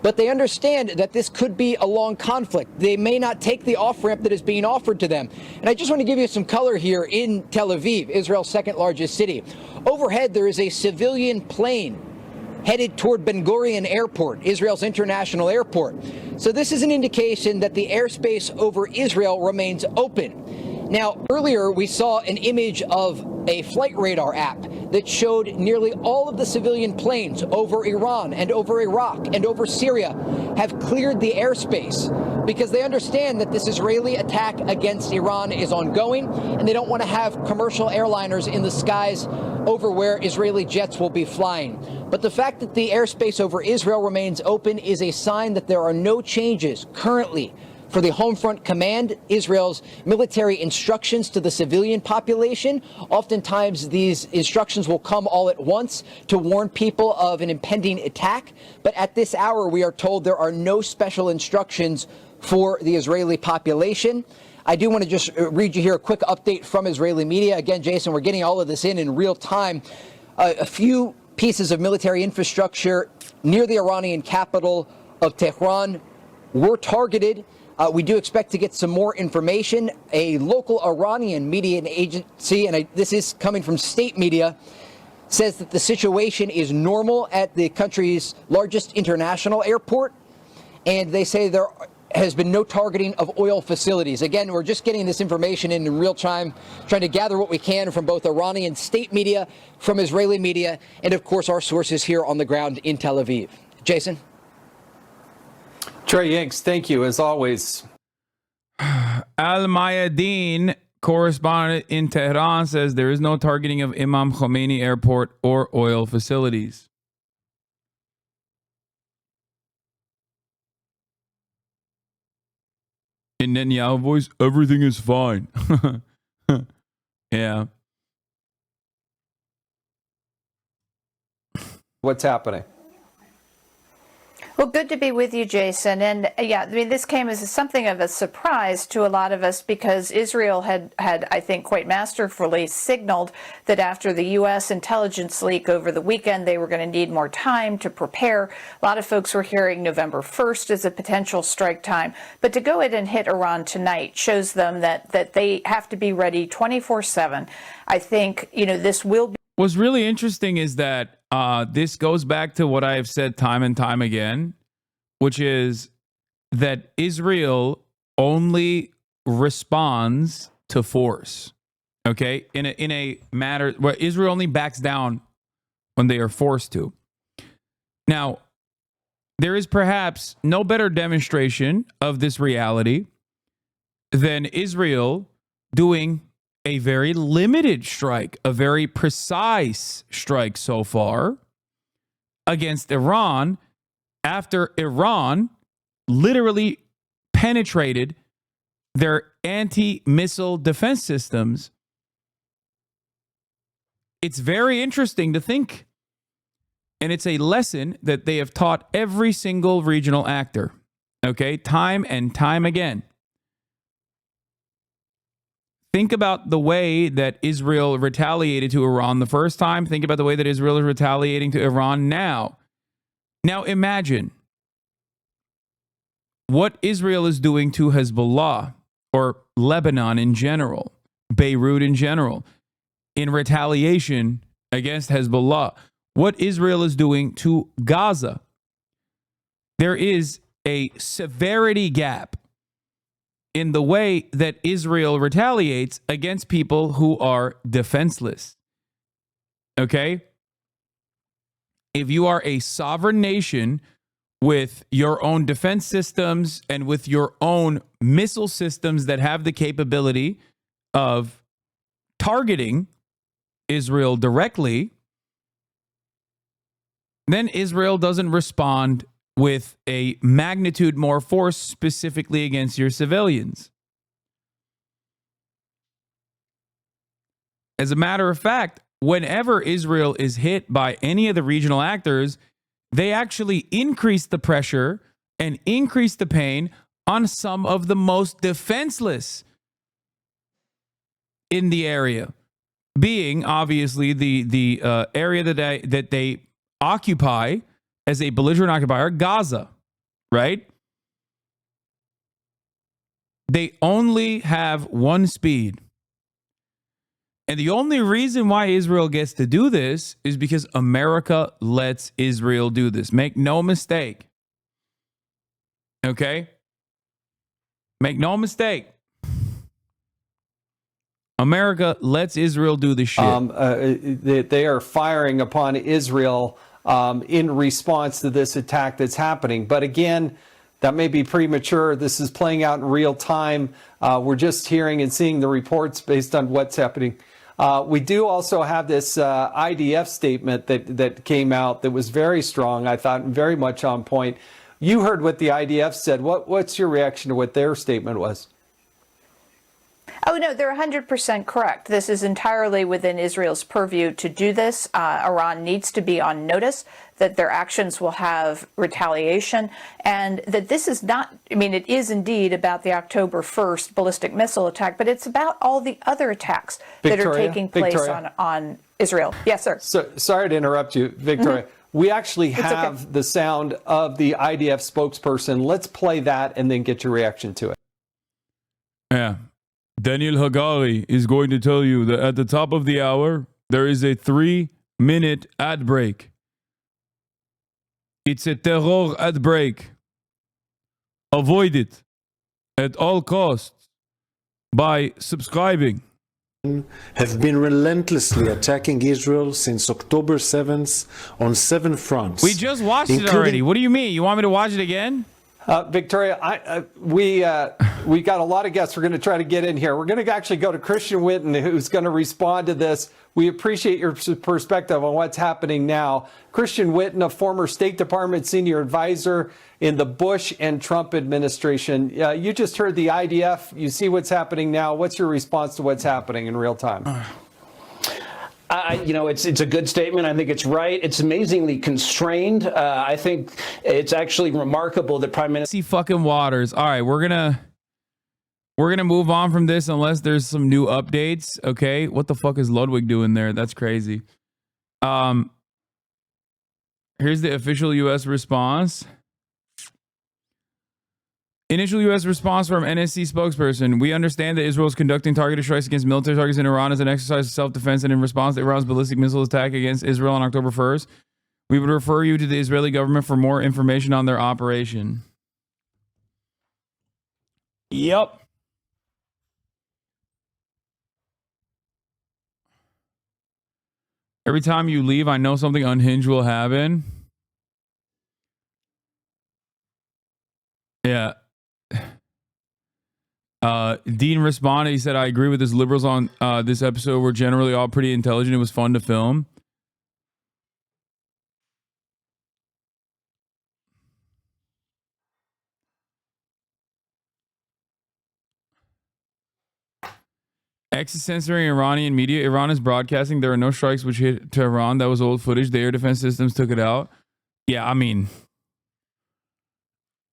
But they understand that this could be a long conflict. They may not take the off-ramp that is being offered to them. And I just want to give you some color here in Tel Aviv, Israel's second largest city. Overhead, there is a civilian plane headed toward Ben Gurion Airport, Israel's international airport. So this is an indication that the airspace over Israel remains open. Now, earlier we saw an image of a flight radar app that showed nearly all of the civilian planes over Iran and over Iraq and over Syria have cleared the airspace because they understand that this Israeli attack against Iran is ongoing and they don't want to have commercial airliners in the skies over where Israeli jets will be flying. But the fact that the airspace over Israel remains open is a sign that there are no changes currently for the Home Front Command, Israel's military instructions to the civilian population. Oftentimes, these instructions will come all at once to warn people of an impending attack. But at this hour, we are told there are no special instructions for the Israeli population. I do want to just read you here a quick update from Israeli media. Again, Jason, we're getting all of this in real time. A few pieces of military infrastructure near the Iranian capital of Tehran were targeted. We do expect to get some more information. A local Iranian media agency, and this is coming from state media, says that the situation is normal at the country's largest international airport. And they say there has been no targeting of oil facilities. Again, we're just getting this information in real time, trying to gather what we can from both Iranian state media, from Israeli media, and of course our sources here on the ground in Tel Aviv. Jason? Trey Yanks, thank you as always. Al Mayadeen, correspondent in Tehran, says there is no targeting of Imam Khomeini Airport or oil facilities. In Netanyahu voice, everything is fine. Yeah. What's happening? Well, good to be with you, Jason. And yeah, I mean, this came as something of a surprise to a lot of us because Israel had, I think, quite masterfully signaled that after the U.S. intelligence leak over the weekend, they were going to need more time to prepare. A lot of folks were hearing November 1st as a potential strike time. But to go ahead and hit Iran tonight shows them that they have to be ready 24/7. I think, this will be. What's really interesting is that this goes back to what I have said time and time again, which is that Israel only responds to force. Okay, in a matter where Israel only backs down when they are forced to. Now, there is perhaps no better demonstration of this reality than Israel doing a very limited strike, a very precise strike so far against Iran after Iran literally penetrated their anti-missile defense systems. It's very interesting to think. And it's a lesson that they have taught every single regional actor, okay, time and time again. Think about the way that Israel retaliated to Iran the first time. Think about the way that Israel is retaliating to Iran now. Now imagine what Israel is doing to Hezbollah or Lebanon in general, Beirut in general, in retaliation against Hezbollah. What Israel is doing to Gaza. There is a severity gap in the way that Israel retaliates against people who are defenseless. Okay? If you are a sovereign nation with your own defense systems and with your own missile systems that have the capability of targeting Israel directly, then Israel doesn't respond with a magnitude more force specifically against your civilians. As a matter of fact, whenever Israel is hit by any of the regional actors, they actually increase the pressure and increase the pain on some of the most defenseless in the area, being obviously the area that they occupy as a belligerent occupier, Gaza, right? They only have one speed. And the only reason why Israel gets to do this is because America lets Israel do this. Make no mistake. Okay? Make no mistake. America lets Israel do this shit. They are firing upon Israel in response to this attack that's happening. But again, that may be premature. This is playing out in real time. We're just hearing and seeing the reports based on what's happening. We do also have this IDF statement that came out that was very strong, I thought, and very much on point. You heard what the IDF said. What's your reaction to what their statement was? Oh, no, they're 100% correct. This is entirely within Israel's purview to do this. Iran needs to be on notice that their actions will have retaliation, and that this is not, I mean, it is indeed about the October 1st ballistic missile attack, but it's about all the other attacks that are taking place on Israel. Yes, sir. So, sorry to interrupt you, Victoria. Mm-hmm. We actually have the sound of the IDF spokesperson. Let's play that and then get your reaction to it. Yeah. Daniel Hagari is going to tell you that at the top of the hour, there is a 3-minute ad break. It's a terror ad break. Avoid it at all costs by subscribing. Have been relentlessly attacking Israel since October 7th on 7 fronts. We just watched it already. What do you mean? You want me to watch it again? Victoria, we got a lot of guests we're going to try to get in here. We're going to actually go to Christian Witten, who's going to respond to this. We appreciate your perspective on what's happening now. Christian Witten, a former State Department senior advisor in the Bush and Trump administration. You just heard the IDF. You see what's happening now. What's your response to what's happening in real time? It's a good statement. I think it's right. It's amazingly constrained. I think it's actually remarkable that Prime Minister. See fucking waters. All right, we're gonna move on from this unless there's some new updates. Okay, what the fuck is Ludwig doing there? That's crazy. Here's the official U.S. response. Initial U.S. response from NSC spokesperson. We understand that Israel is conducting targeted strikes against military targets in Iran as an exercise of self-defense and in response to Iran's ballistic missile attack against Israel on October 1st. We would refer you to the Israeli government for more information on their operation. Yep. Every time you leave, I know something unhinged will happen. Yeah. Dean responded. He said, I agree with this. Liberals on this episode were generally all pretty intelligent. It was fun to film. X is censoring Iranian media. Iran is broadcasting. There are no strikes which hit Tehran. That was old footage. The air defense systems took it out. Yeah, I mean,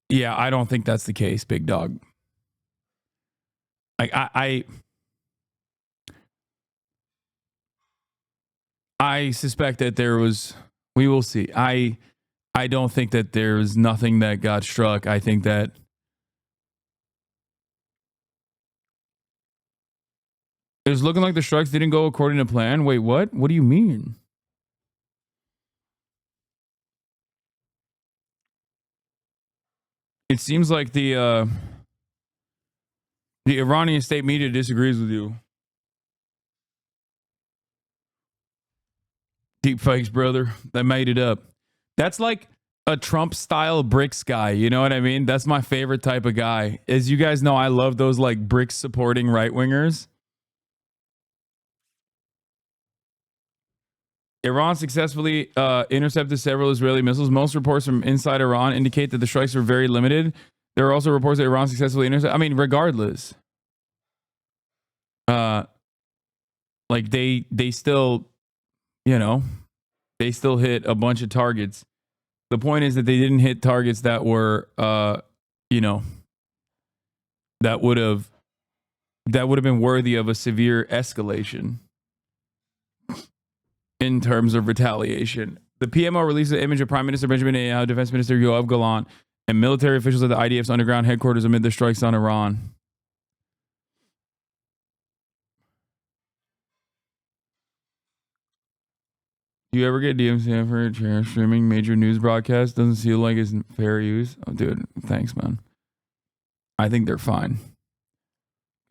yeah, I don't think that's the case, big dog. Like I suspect that there was. We will see. I don't think that there's nothing that got struck. I think that it was looking like the strikes didn't go according to plan. Wait, what? What do you mean? It seems like the Iranian state media disagrees with you. Deep fakes, brother. That made it up. That's like a Trump style BRICS guy. You know what I mean? That's my favorite type of guy. As you guys know, I love those like BRICS supporting right wingers. Iran successfully intercepted several Israeli missiles. Most reports from inside Iran indicate that the strikes were very limited. There are also reports that Iran successfully intercepted. I mean, regardless, like they still, you know, they still hit a bunch of targets. The point is that they didn't hit targets that were, you know, that would have been worthy of a severe escalation in terms of retaliation. The PMO released an image of Prime Minister Benjamin Netanyahu, Defense Minister Yoav Gallant, and military officials at the IDF's underground headquarters amid the strikes on Iran. Do you ever get DMCA for a chair streaming major news broadcasts? Doesn't seem like it's fair use. Oh, dude, thanks, man. I think they're fine.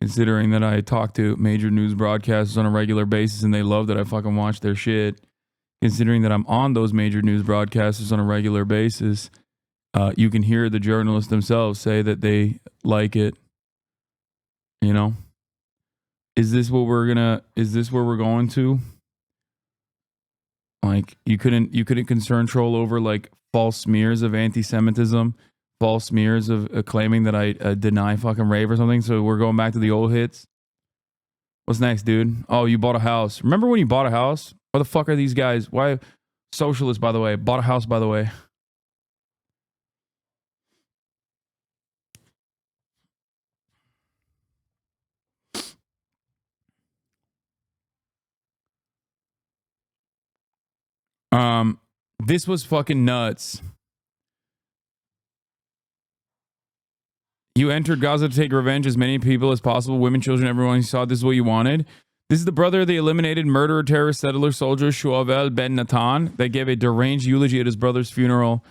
Considering that I talk to major news broadcasters on a regular basis and they love that I fucking watch their shit. Considering that I'm on those major news broadcasters on a regular basis, you can hear the journalists themselves say that they like it. You know? Is this where we're going to? Like you couldn't control over like false smears of anti-Semitism, false smears of claiming that I deny fucking rape or something. So we're going back to the old hits. What's next, dude? Oh, you bought a house. Remember when you bought a house? Why the fuck are these guys? Why socialists, by the way? Bought a house, by the way. This was fucking nuts. You entered Gaza to take revenge as many people as possible, women, children, everyone you saw. This is what you wanted. This is the brother of the eliminated murderer, terrorist, settler, soldier, Shuavel Ben Natan, that gave a deranged eulogy at his brother's funeral.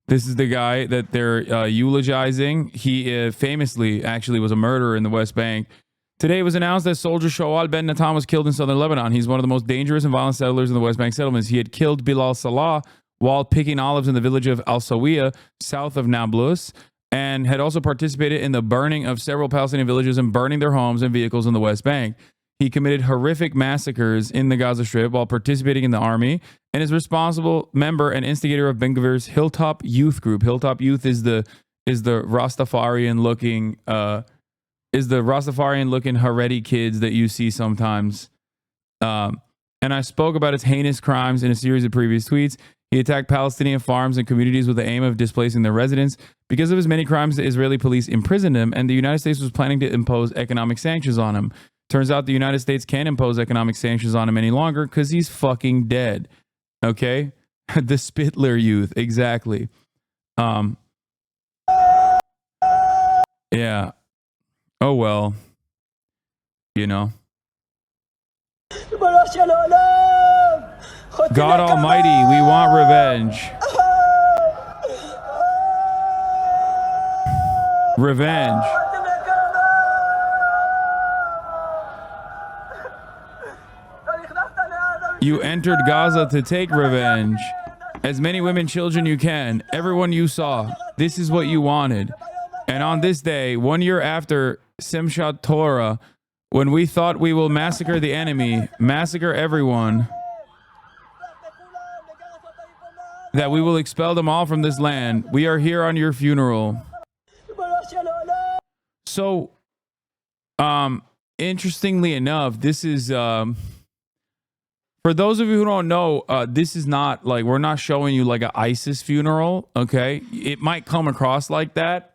This is the guy that they're eulogizing. He famously actually was a murderer in the West Bank. Today it was announced that soldier Shuavel Ben Natan was killed in southern Lebanon. He's one of the most dangerous and violent settlers in the West Bank settlements. He had killed Bilal Salah while picking olives in the village of Al-Sawiya, south of Nablus, and had also participated in the burning of several Palestinian villages and burning their homes and vehicles in the West Bank. He committed horrific massacres in the Gaza Strip while participating in the army and is responsible member and instigator of Ben Gvir's Hilltop Youth group. Hilltop Youth is the Rastafarian looking Haredi kids that you see sometimes. And I spoke about his heinous crimes in a series of previous tweets. He attacked Palestinian farms and communities with the aim of displacing their residents. Because of his many crimes, the Israeli police imprisoned him, and the United States was planning to impose economic sanctions on him. Turns out the United States can't impose economic sanctions on him any longer because he's fucking dead. Okay? The Spitler youth, exactly. Yeah. Oh well. You know. God Almighty, we want revenge. Revenge. You entered Gaza to take revenge. As many women, children you can. Everyone you saw. This is what you wanted. And on this day, 1 year after Simchat Torah, when we thought we will massacre the enemy, massacre everyone, that we will expel them all from this land, we are here on your funeral. So, interestingly enough, this is, for those of you who don't know, this is not like, we're not showing you like an ISIS funeral, okay? It might come across like that.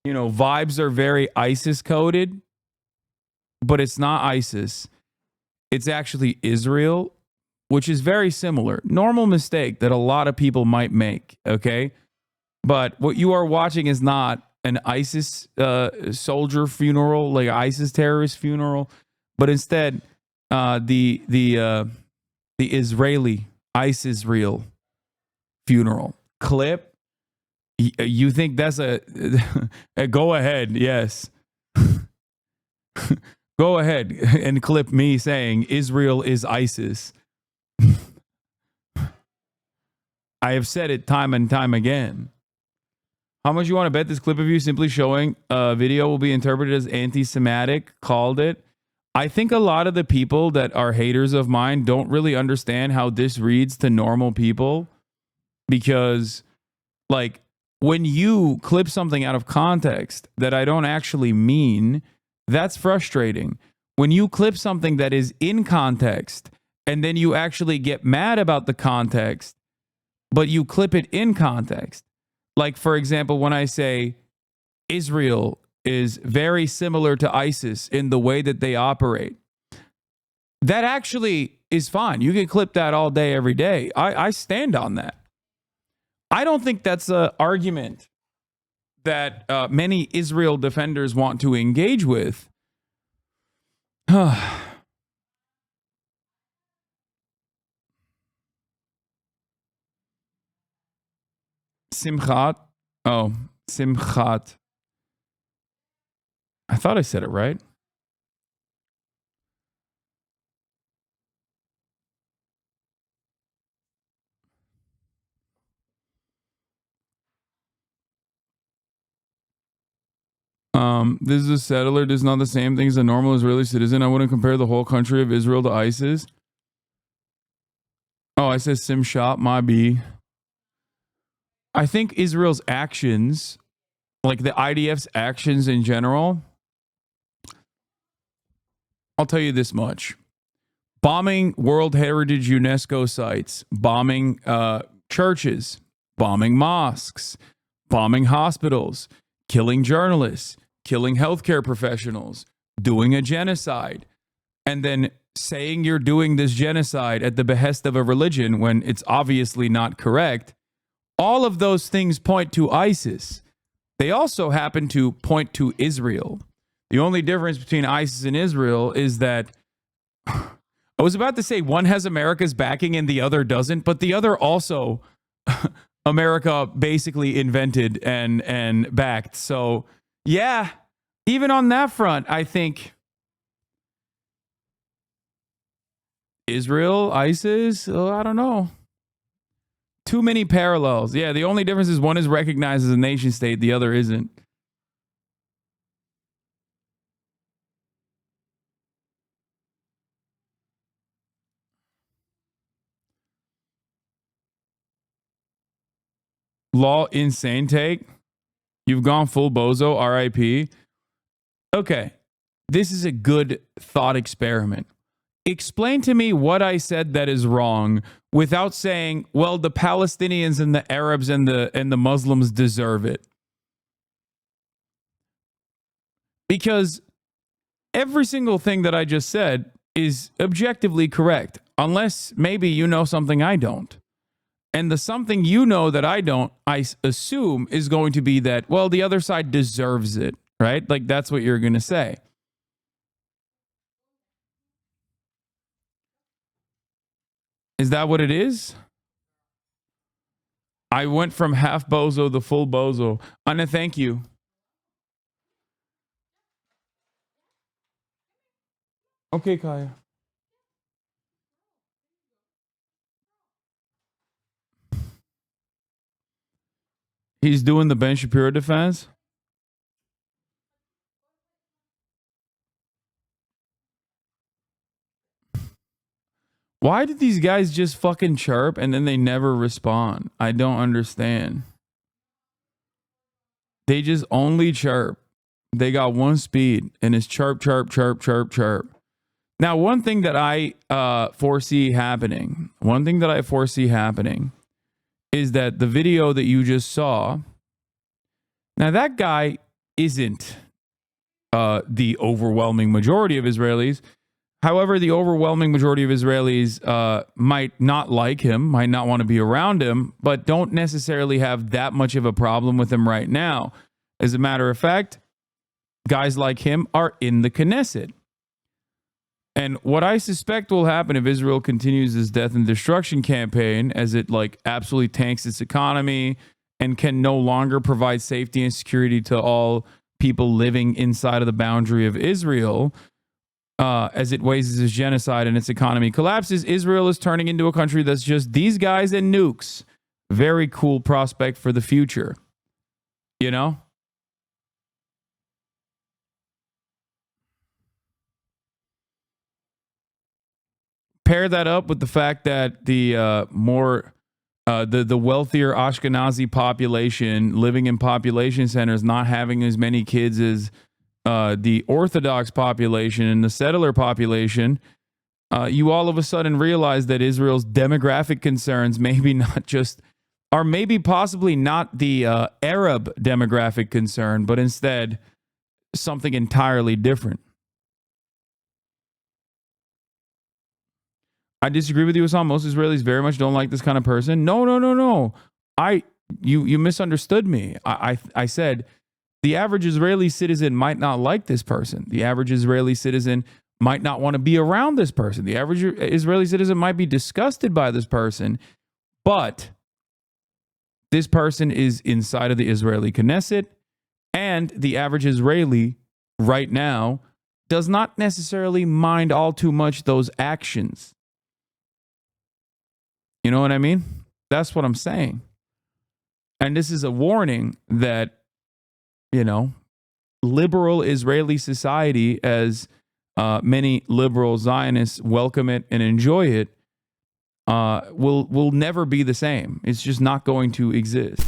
You know, vibes are very ISIS coded, but it's not ISIS. It's actually Israel, which is very similar. Normal mistake that a lot of people might make, okay? But what you are watching is not an ISIS soldier funeral, like ISIS terrorist funeral, but instead the Israeli ISIS real funeral clip. You think that's a go ahead? Yes. Go ahead and clip me saying Israel is ISIS. I have said it time and time again. How much you want to bet this clip of you simply showing a video will be interpreted as anti-Semitic? Called it. I think a lot of the people that are haters of mine don't really understand how this reads to normal people, because like when you clip something out of context that I don't actually mean, that's frustrating. When you clip something that is in context and then you actually get mad about the context, but you clip it in context. Like, for example, when I say Israel is very similar to ISIS in the way that they operate, that actually is fine. You can clip that all day, every day. I stand on that. I don't think that's an argument that many Israel defenders want to engage with. Simchat. Oh, Simchat. I thought I said it right. This is a settler. This is not the same thing as a normal Israeli citizen. I wouldn't compare the whole country of Israel to ISIS. Oh, I said Simchat, my B. I think Israel's actions, like the IDF's actions in general, I'll tell you this much. Bombing World Heritage UNESCO sites, bombing churches, bombing mosques, bombing hospitals, killing journalists, killing healthcare professionals, doing a genocide, and then saying you're doing this genocide at the behest of a religion when it's obviously not correct. All of those things point to ISIS. They also happen to point to Israel. The only difference between ISIS and Israel is that I was about to say one has America's backing and the other doesn't, but the other also America basically invented and backed. So yeah, even on that front, I think Israel, ISIS, I don't know. Too many parallels. Yeah, the only difference is one is recognized as a nation state, the other isn't. Law insane take. You've gone full bozo, RIP. Okay, this is a good thought experiment. Explain to me what I said that is wrong without saying, well, the Palestinians and the Arabs and the Muslims deserve it. Because every single thing that I just said is objectively correct, unless maybe you know something I don't. And the something you know that I don't, I assume is going to be that, well, the other side deserves it, right? Like that's what you're going to say. Is that what it is? I went from half bozo to full bozo. Anna, thank you. Okay, Kaya. He's doing the Ben Shapiro defense. Why did these guys just fucking chirp and then they never respond? I don't understand. They just only chirp. They got one speed, and it's chirp, chirp, chirp, chirp, chirp. Now, one thing that I foresee happening is that the video that you just saw, now that guy isn't the overwhelming majority of Israelis. However, the overwhelming majority of Israelis might not like him, might not want to be around him, but don't necessarily have that much of a problem with him right now. As a matter of fact, guys like him are in the Knesset. And what I suspect will happen if Israel continues this death and destruction campaign, as it like absolutely tanks its economy and can no longer provide safety and security to all people living inside of the boundary of Israel, as it wages its genocide and its economy collapses, Israel is turning into a country that's just these guys and nukes. Very cool prospect for the future. You know? Pair that up with the fact that the wealthier Ashkenazi population living in population centers not having as many kids as the Orthodox population and the settler population, you all of a sudden realize that Israel's demographic concerns maybe not just are maybe possibly not the Arab demographic concern, but instead something entirely different. I disagree with you, Hassan. Most Israelis very much don't like this kind of person. No. You misunderstood me. I said the average Israeli citizen might not like this person. The average Israeli citizen might not want to be around this person. The average Israeli citizen might be disgusted by this person, but this person is inside of the Israeli Knesset, and the average Israeli right now does not necessarily mind all too much those actions. You know what I mean? That's what I'm saying. And this is a warning that, you know, liberal Israeli society, as many liberal Zionists welcome it and enjoy it, will never be the same. It's just not going to exist.